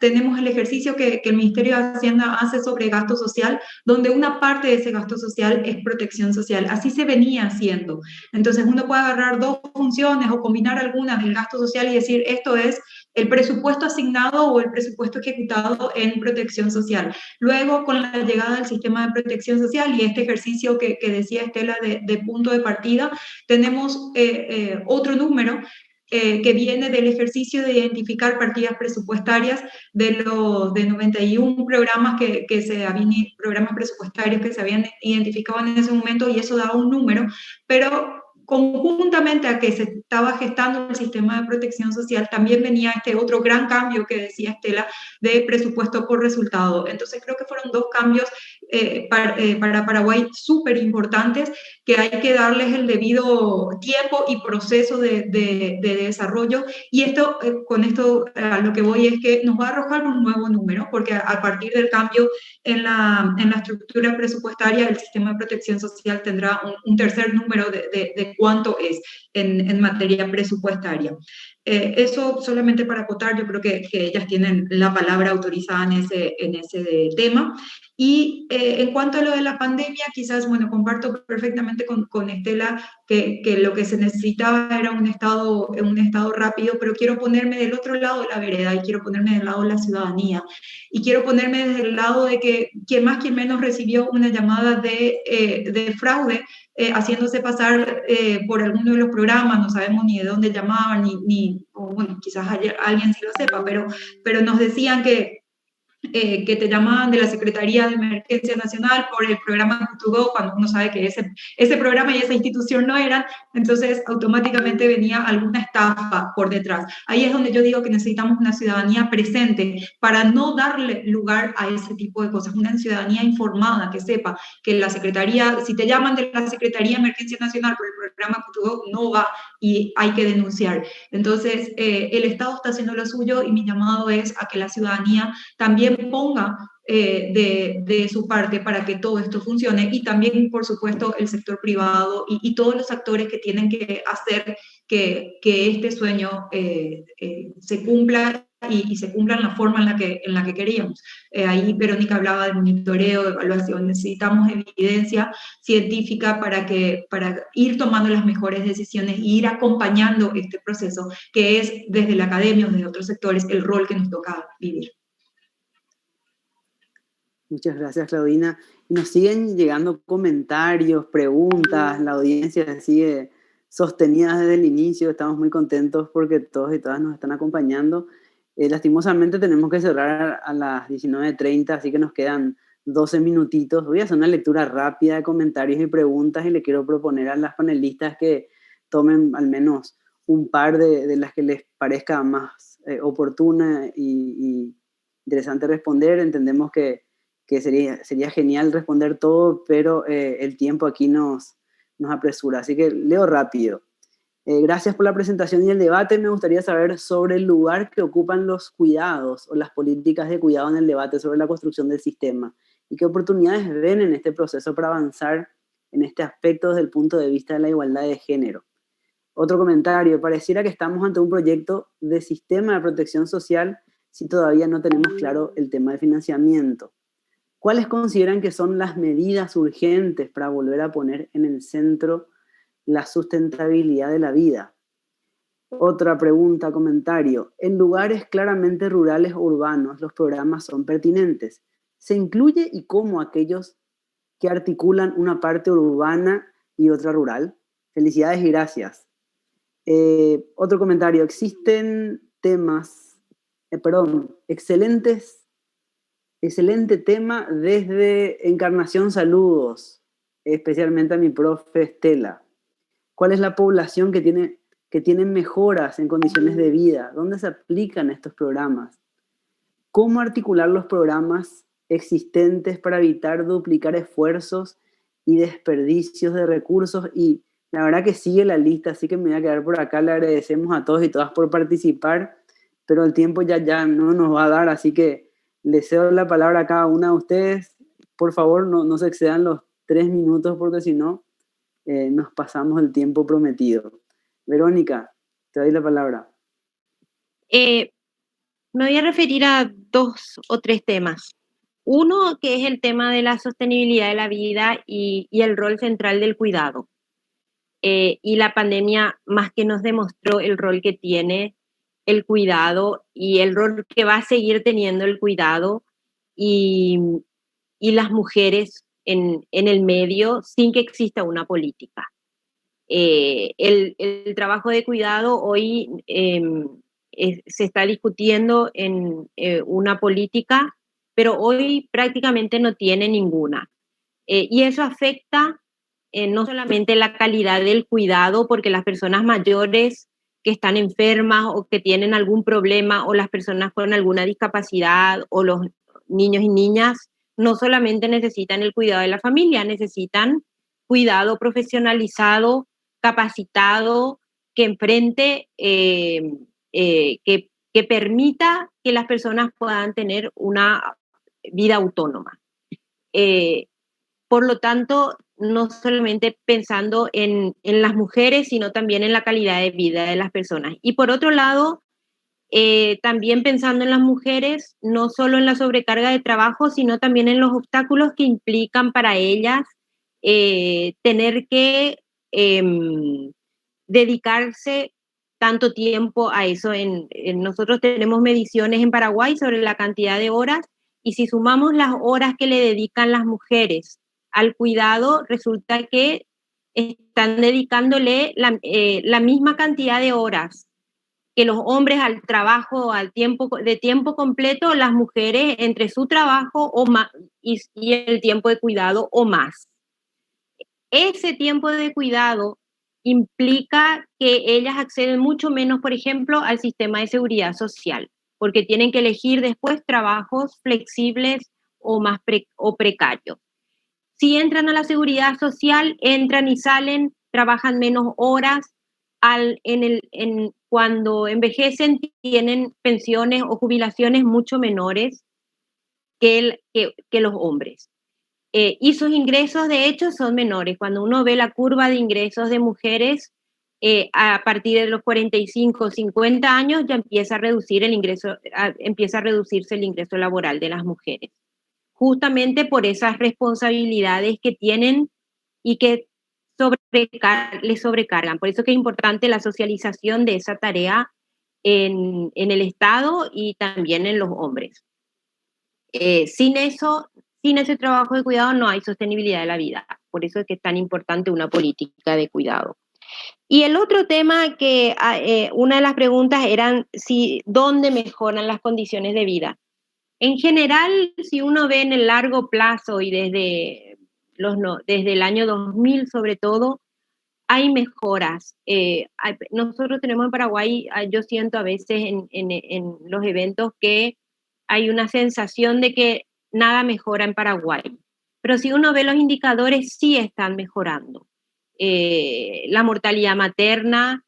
tenemos el ejercicio que el Ministerio de Hacienda hace sobre gasto social, donde una parte de ese gasto social es protección social. Así se venía haciendo. Entonces, uno puede agarrar dos funciones o combinar algunas del gasto social y decir, esto es el presupuesto asignado o el presupuesto ejecutado en protección social. Luego, con la llegada del sistema de protección social y este ejercicio que decía Estela de punto de partida, tenemos otro número que viene del ejercicio de identificar partidas presupuestarias de 91 programas programas presupuestarios que se habían identificado en ese momento, y eso daba un número, pero conjuntamente a que se estaba gestando el sistema de protección social, también venía este otro gran cambio que decía Estela de presupuesto por resultado. Entonces creo que fueron dos cambios para Paraguay súper importantes, que hay que darles el debido tiempo y proceso de desarrollo. Y esto, con esto a lo que voy es que nos va a arrojar un nuevo número, porque a partir del cambio en la estructura presupuestaria, el sistema de protección social tendrá un tercer número de cuánto es en materia presupuestaria. Eso solamente para acotar, yo creo que ellas tienen la palabra autorizada en ese tema. Y en cuanto a lo de la pandemia, quizás, bueno, comparto perfectamente con Estela que lo que se necesitaba era un estado rápido, pero quiero ponerme del otro lado de la vereda y quiero ponerme del lado de la ciudadanía. Y quiero ponerme desde el lado de que quien más, quien menos recibió una llamada de fraude, haciéndose pasar por alguno de los programas, no sabemos ni de dónde llamaban, o bueno, quizás alguien sí lo sepa, pero nos decían que te llamaban de la Secretaría de Emergencia Nacional por el programa Go, cuando uno sabe que ese programa y esa institución no eran, entonces automáticamente venía alguna estafa por detrás. Ahí es donde yo digo que necesitamos una ciudadanía presente para no darle lugar a ese tipo de cosas, una ciudadanía informada que sepa que la Secretaría, si te llaman de la Secretaría de Emergencia Nacional por el programa Cutugo no va y hay que denunciar. Entonces, el Estado está haciendo lo suyo y mi llamado es a que la ciudadanía también ponga de su parte para que todo esto funcione, y también, por supuesto, el sector privado y todos los actores que tienen que hacer que este sueño se cumpla y se cumpla en la forma en la que queríamos. Ahí Verónica hablaba de monitoreo, de evaluación. Necesitamos evidencia científica para ir tomando las mejores decisiones e ir acompañando este proceso, que es desde la academia o desde otros sectores el rol que nos toca vivir. Muchas gracias, Claudina. Nos siguen llegando comentarios, preguntas, la audiencia sigue sostenida desde el inicio. Estamos muy contentos porque todos y todas nos están acompañando. Lastimosamente tenemos que cerrar a las 19:30, así que nos quedan 12 minutitos. Voy a hacer una lectura rápida de comentarios y preguntas y le quiero proponer a las panelistas que tomen al menos un par de las que les parezca más oportuna y interesante responder. Entendemos que sería genial responder todo, pero el tiempo aquí nos apresura. Así que leo rápido. Gracias por la presentación y el debate. Me gustaría saber sobre el lugar que ocupan los cuidados o las políticas de cuidado en el debate sobre la construcción del sistema y qué oportunidades ven en este proceso para avanzar en este aspecto desde el punto de vista de la igualdad de género. Otro comentario: pareciera que estamos ante un proyecto de sistema de protección social si todavía no tenemos claro el tema de financiamiento. ¿Cuáles consideran que son las medidas urgentes para volver a poner en el centro la sustentabilidad de la vida? Otra pregunta, comentario: en lugares claramente rurales o urbanos, ¿los programas son pertinentes? ¿Se incluye y cómo aquellos que articulan una parte urbana y otra rural? Felicidades y gracias. Otro comentario: existen temas, excelente tema desde Encarnación, saludos, especialmente a mi profe Estela. ¿Cuál es la población que tiene mejoras en condiciones de vida? ¿Dónde se aplican estos programas? ¿Cómo articular los programas existentes para evitar duplicar esfuerzos y desperdicios de recursos? Y la verdad que sigue la lista, así que me voy a quedar por acá. Le agradecemos a todos y todas por participar, pero el tiempo ya no nos va a dar, así que les cedo la palabra a cada una de ustedes. Por favor, no se excedan los 3 minutos, porque si no, nos pasamos el tiempo prometido. Verónica, te doy la palabra. Me voy a referir a 2 o 3 temas. Uno, que es el tema de la sostenibilidad de la vida y el rol central del cuidado. Y la pandemia más que nos demostró el rol que tiene el cuidado y el rol que va a seguir teniendo el cuidado y las mujeres en el medio sin que exista una política. El trabajo de cuidado hoy se está discutiendo en una política, pero hoy prácticamente no tiene ninguna. Y eso afecta no solamente la calidad del cuidado, porque las personas mayores que están enfermas o que tienen algún problema, o las personas con alguna discapacidad, o los niños y niñas, no solamente necesitan el cuidado de la familia, necesitan cuidado profesionalizado, capacitado, que enfrente, que permita que las personas puedan tener una vida autónoma. Por lo tanto, no solamente pensando en las mujeres, sino también en la calidad de vida de las personas. Y por otro lado, también pensando en las mujeres, no solo en la sobrecarga de trabajo, sino también en los obstáculos que implican para ellas tener que dedicarse tanto tiempo a eso. Nosotros tenemos mediciones en Paraguay sobre la cantidad de horas, y si sumamos las horas que le dedican las mujeres al cuidado, resulta que están dedicándole la misma cantidad de horas que los hombres al trabajo, de tiempo completo, las mujeres entre su trabajo o más, y el tiempo de cuidado o más. Ese tiempo de cuidado implica que ellas acceden mucho menos, por ejemplo, al sistema de seguridad social, porque tienen que elegir después trabajos flexibles o precarios. Si entran a la seguridad social, entran y salen trabajan menos horas, cuando envejecen tienen pensiones o jubilaciones mucho menores que los hombres. Y sus ingresos, de hecho, son menores. Cuando uno ve la curva de ingresos de mujeres, a partir de los 45 o 50 años ya empieza a reducirse el ingreso laboral de las mujeres, justamente por esas responsabilidades que tienen y que les sobrecargan. Por eso que es importante la socialización de esa tarea en el Estado y también en los hombres. Sin ese trabajo de cuidado no hay sostenibilidad de la vida. Por eso es que es tan importante una política de cuidado. Y el otro tema que una de las preguntas eran dónde mejoran las condiciones de vida. En general, si uno ve en el largo plazo y desde el año 2000 sobre todo, hay mejoras. Nosotros tenemos en Paraguay, yo siento a veces en los eventos que hay una sensación de que nada mejora en Paraguay. Pero si uno ve los indicadores, sí están mejorando. La mortalidad materna,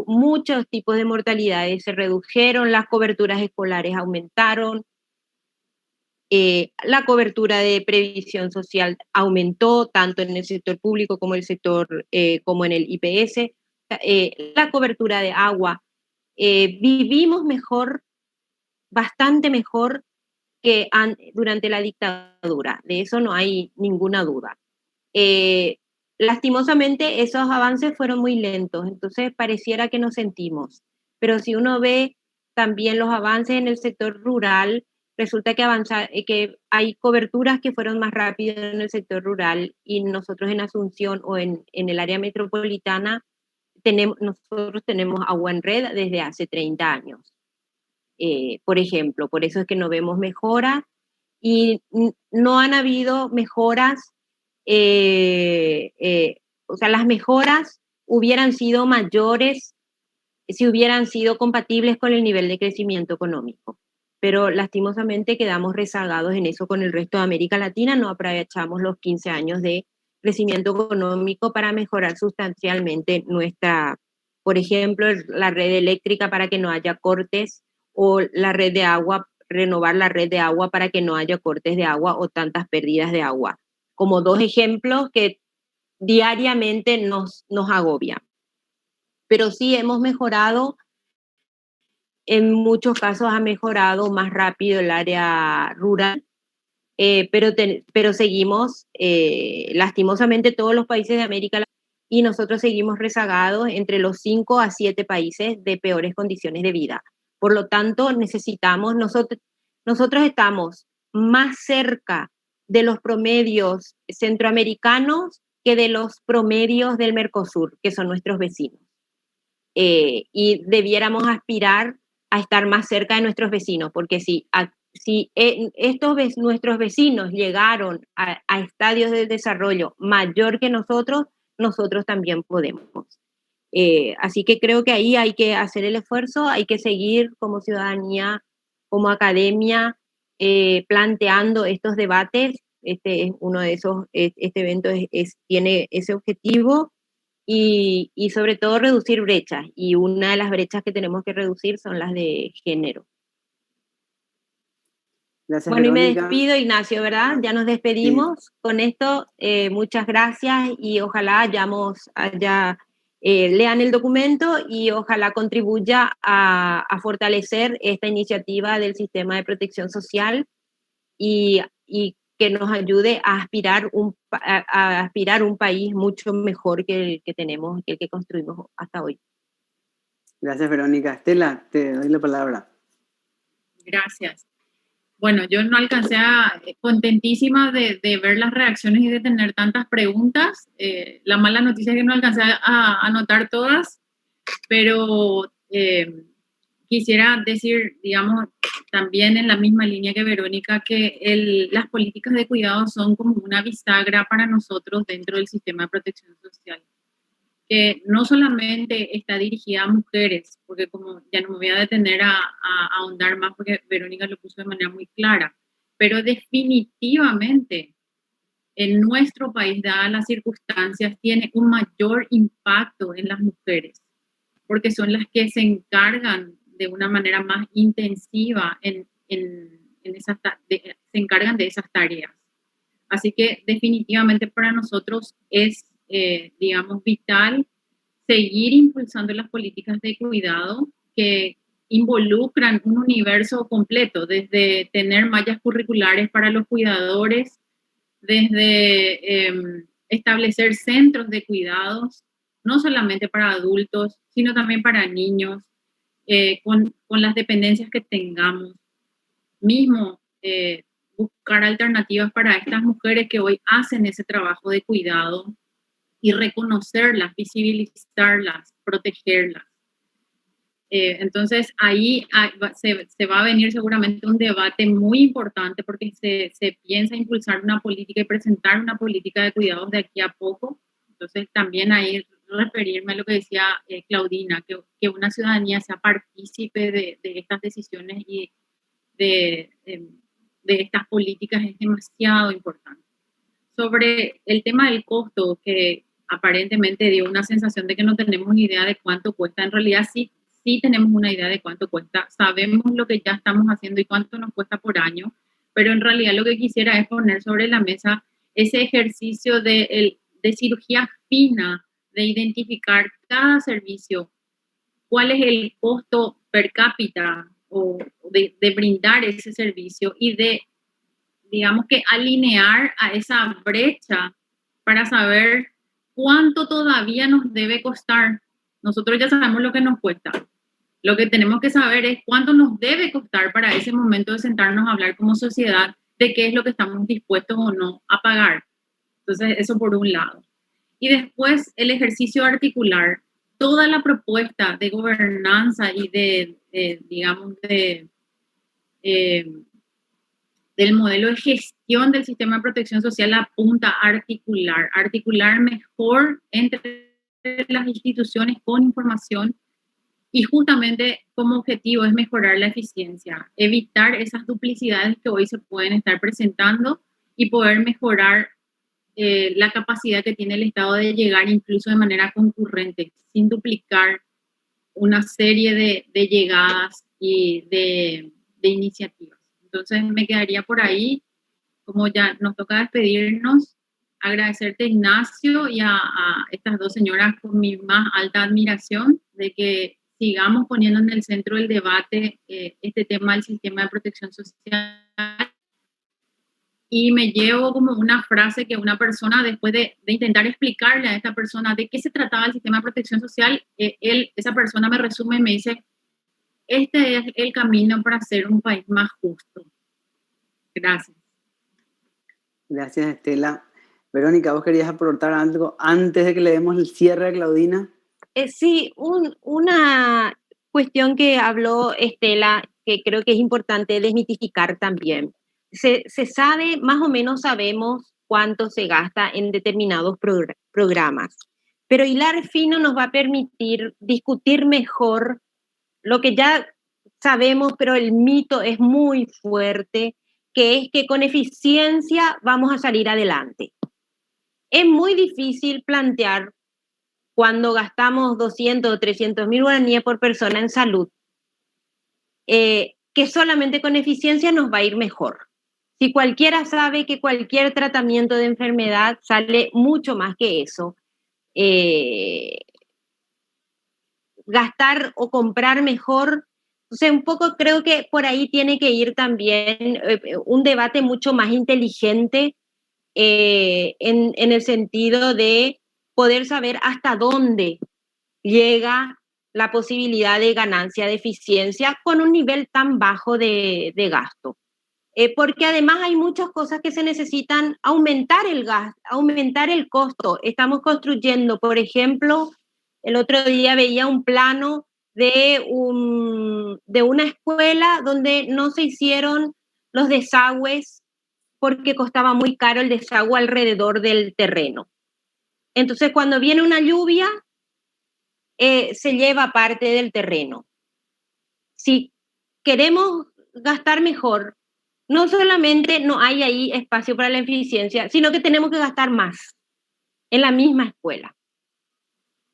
muchos tipos de mortalidades se redujeron, las coberturas escolares aumentaron, la cobertura de previsión social aumentó tanto en el sector público como como en el IPS, la cobertura de agua. Vivimos mejor, bastante mejor que durante la dictadura, de eso no hay ninguna duda. Lastimosamente esos avances fueron muy lentos, entonces pareciera que nos sentimos, pero si uno ve también los avances en el sector rural, resulta que hay coberturas que fueron más rápidas en el sector rural y nosotros en Asunción o en el área metropolitana nosotros tenemos agua en red desde hace 30 años. Por ejemplo, por eso es que no vemos mejoras y no han habido mejoras, o sea, las mejoras hubieran sido mayores si hubieran sido compatibles con el nivel de crecimiento económico. Pero lastimosamente quedamos rezagados en eso con el resto de América Latina, no aprovechamos los 15 años de crecimiento económico para mejorar sustancialmente por ejemplo, la red eléctrica para que no haya cortes, o la red de agua, renovar la red de agua para que no haya cortes de agua o tantas pérdidas de agua. Como dos ejemplos que diariamente nos agobian. Pero sí hemos mejorado, en muchos casos ha mejorado más rápido el área rural, pero seguimos, lastimosamente todos los países de América Latina, y nosotros seguimos rezagados entre los 5 a 7 países de peores condiciones de vida. Por lo tanto, nosotros estamos más cerca de los promedios centroamericanos que de los promedios del Mercosur, que son nuestros vecinos. Y debiéramos aspirar a estar más cerca de nuestros vecinos, porque si nuestros vecinos llegaron a estadios de desarrollo mayor que nosotros también podemos. Así que creo que ahí hay que hacer el esfuerzo, hay que seguir como ciudadanía, como academia, planteando estos debates. Este es uno de esos, este evento tiene ese objetivo y sobre todo reducir brechas. Y una de las brechas que tenemos que reducir son las de género. Gracias, bueno, Verónica. Y me despido, Ignacio, ¿verdad? Ya nos despedimos. Sí. Con esto, muchas gracias y ojalá lean el documento y ojalá contribuya a fortalecer esta iniciativa del sistema de protección social y que nos ayude a aspirar un país mucho mejor que el que tenemos, que el que construimos hasta hoy. Gracias, Verónica. Estela, te doy la palabra. Gracias. Bueno, yo no alcancé contentísima de ver las reacciones y de tener tantas preguntas. La mala noticia es que no alcancé a anotar todas, pero quisiera decir, digamos, también en la misma línea que Verónica, que las políticas de cuidado son como una bisagra para nosotros dentro del sistema de protección social, que no solamente está dirigida a mujeres, porque como ya no me voy a detener a ahondar más porque Verónica lo puso de manera muy clara, pero definitivamente en nuestro país, dadas las circunstancias, tiene un mayor impacto en las mujeres, porque son las que se encargan de una manera más intensiva se encargan de esas tareas. Así que definitivamente para nosotros es, digamos, vital seguir impulsando las políticas de cuidado que involucran un universo completo, desde tener mallas curriculares para los cuidadores, desde establecer centros de cuidados, no solamente para adultos, sino también para niños, con las dependencias que tengamos. Mismo buscar alternativas para estas mujeres que hoy hacen ese trabajo de cuidado y reconocerlas, visibilizarlas, protegerlas. Entonces ahí se va a venir seguramente un debate muy importante porque se piensa impulsar una política y presentar una política de cuidados de aquí a poco. Entonces también ahí referirme a lo que decía Claudina, que una ciudadanía sea partícipe de estas decisiones y de estas políticas es demasiado importante. Sobre el tema del costo, que aparentemente dio una sensación de que no tenemos ni idea de cuánto cuesta, en realidad sí tenemos una idea de cuánto cuesta, sabemos lo que ya estamos haciendo y cuánto nos cuesta por año, pero en realidad lo que quisiera es poner sobre la mesa ese ejercicio de cirugía fina, de identificar cada servicio, cuál es el costo per cápita o de brindar ese servicio y de, digamos que alinear a esa brecha para saber cuánto todavía nos debe costar. Nosotros ya sabemos lo que nos cuesta. Lo que tenemos que saber es cuánto nos debe costar para ese momento de sentarnos a hablar como sociedad de qué es lo que estamos dispuestos o no a pagar. Entonces, eso por un lado. Y después el ejercicio articular, toda la propuesta de gobernanza y digamos, del modelo de gestión del sistema de protección social apunta a articular mejor entre las instituciones con información y justamente como objetivo es mejorar la eficiencia, evitar esas duplicidades que hoy se pueden estar presentando y poder mejorar la capacidad que tiene el Estado de llegar incluso de manera concurrente, sin duplicar una serie de llegadas y de iniciativas. Entonces me quedaría por ahí, como ya nos toca despedirnos, agradecerte Ignacio y a estas dos señoras con mi más alta admiración de que sigamos poniendo en el centro del debate este tema del sistema de protección social. Y me llevo como una frase que una persona, después de intentar explicarle a esta persona de qué se trataba el sistema de protección social, esa persona me resume y me dice, este es el camino para hacer un país más justo. Gracias. Gracias, Estela. Verónica, ¿vos querías aportar algo antes de que le demos el cierre a Claudina? Sí, una cuestión que habló Estela, que creo que es importante desmitificar también. Se sabe, más o menos sabemos cuánto se gasta en determinados programas, pero hilar fino nos va a permitir discutir mejor lo que ya sabemos, pero el mito es muy fuerte, que es que con eficiencia vamos a salir adelante. Es muy difícil plantear cuando gastamos 200 o 300 mil guaraníes por persona en salud, que solamente con eficiencia nos va a ir mejor. Si cualquiera sabe que cualquier tratamiento de enfermedad sale mucho más que eso, gastar o comprar mejor, o sea, un poco creo que por ahí tiene que ir también un debate mucho más inteligente en el sentido de poder saber hasta dónde llega la posibilidad de ganancia de eficiencia con un nivel tan bajo de gasto. Porque además hay muchas cosas que se necesitan aumentar el gasto, aumentar el costo. Estamos construyendo, por ejemplo, el otro día veía un plano de una escuela donde no se hicieron los desagües porque costaba muy caro el desagüe alrededor del terreno. Entonces, cuando viene una lluvia, se lleva parte del terreno. Si queremos gastar mejor, no solamente no hay ahí espacio para la eficiencia, sino que tenemos que gastar más en la misma escuela.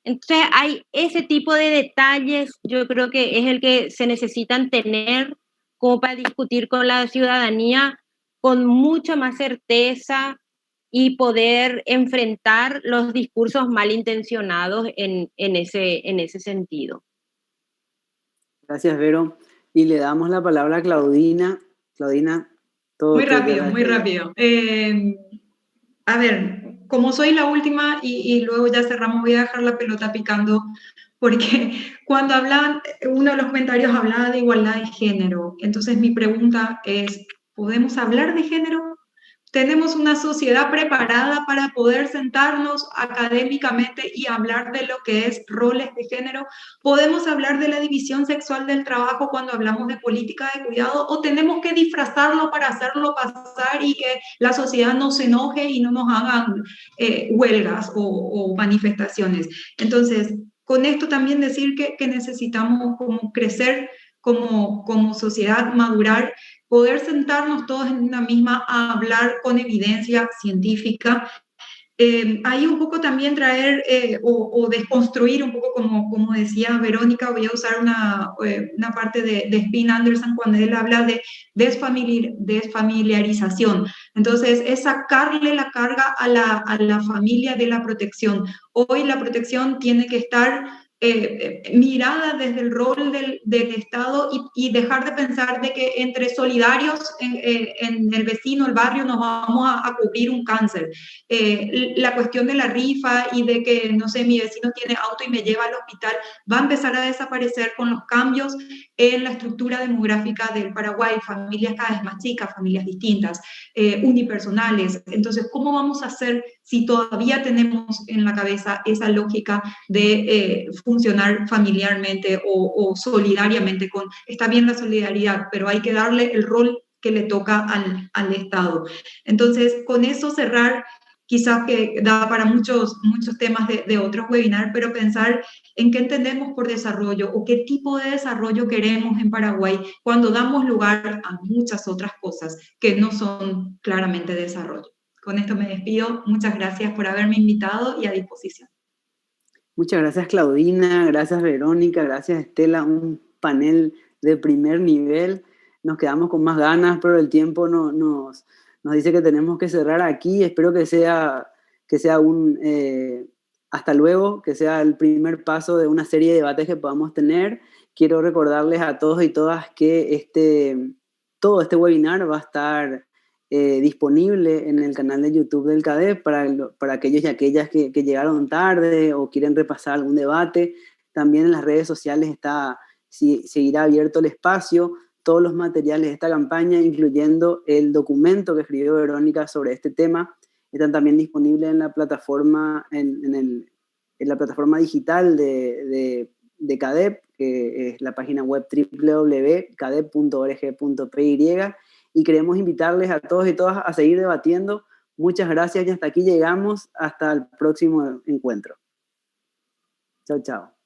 Entonces hay ese tipo de detalles, yo creo que es el que se necesitan tener como para discutir con la ciudadanía con mucha más certeza y poder enfrentar los discursos malintencionados en ese sentido. Gracias, Vero. Y le damos la palabra a Claudina. Claudina, todo muy tuyo. rápido, muy rápido. A ver, como soy la última y luego ya cerramos, voy a dejar la pelota picando, porque cuando hablan, uno de los comentarios hablaba de igualdad de género. Entonces mi pregunta es, ¿podemos hablar de género? ¿Tenemos una sociedad preparada para poder sentarnos académicamente y hablar de lo que es roles de género? ¿Podemos hablar de la división sexual del trabajo cuando hablamos de política de cuidado? ¿O tenemos que disfrazarlo para hacerlo pasar y que la sociedad no se enoje y no nos hagan huelgas o manifestaciones? Entonces, con esto también decir que necesitamos como crecer como sociedad, madurar, poder sentarnos todos en una misma a hablar con evidencia científica. Ahí un poco también traer o desconstruir un poco, como decía Verónica, voy a usar una parte de Spin Anderson cuando él habla de desfamiliarización. Entonces, es sacarle la carga a la familia de la protección. Hoy la protección tiene que estar mirada desde el rol del Estado y dejar de pensar de que entre solidarios en el vecino, el barrio, nos vamos a cubrir un cáncer. La cuestión de la rifa y de que, no sé, mi vecino tiene auto y me lleva al hospital, va a empezar a desaparecer con los cambios en la estructura demográfica del Paraguay, familias cada vez más chicas, familias distintas, unipersonales. Entonces, ¿cómo vamos a hacer si todavía tenemos en la cabeza esa lógica de funcionar familiarmente o solidariamente con, está bien la solidaridad, pero hay que darle el rol que le toca al Estado? Entonces, con eso cerrar, quizás que da para muchos temas de otros webinars, pero pensar en qué entendemos por desarrollo o qué tipo de desarrollo queremos en Paraguay cuando damos lugar a muchas otras cosas que no son claramente desarrollo. Con esto me despido. Muchas gracias por haberme invitado y a disposición. Muchas gracias, Claudina, gracias, Verónica, gracias, Estela, un panel de primer nivel. Nos quedamos con más ganas, pero el tiempo nos dice que tenemos que cerrar aquí. Espero que sea un hasta luego, que sea el primer paso de una serie de debates que podamos tener. Quiero recordarles a todos y todas que todo este webinar va a estar disponible en el canal de YouTube del CADEP para aquellos y aquellas que llegaron tarde o quieren repasar algún debate. También en las redes sociales seguirá abierto el espacio. Todos los materiales de esta campaña, incluyendo el documento que escribió Verónica sobre este tema, están también disponibles en la plataforma, en la plataforma digital de CADEP, que es la página web www.cadep.org.py. Y queremos invitarles a todos y todas a seguir debatiendo. Muchas gracias y hasta aquí llegamos. Hasta el próximo encuentro. Chao, chao.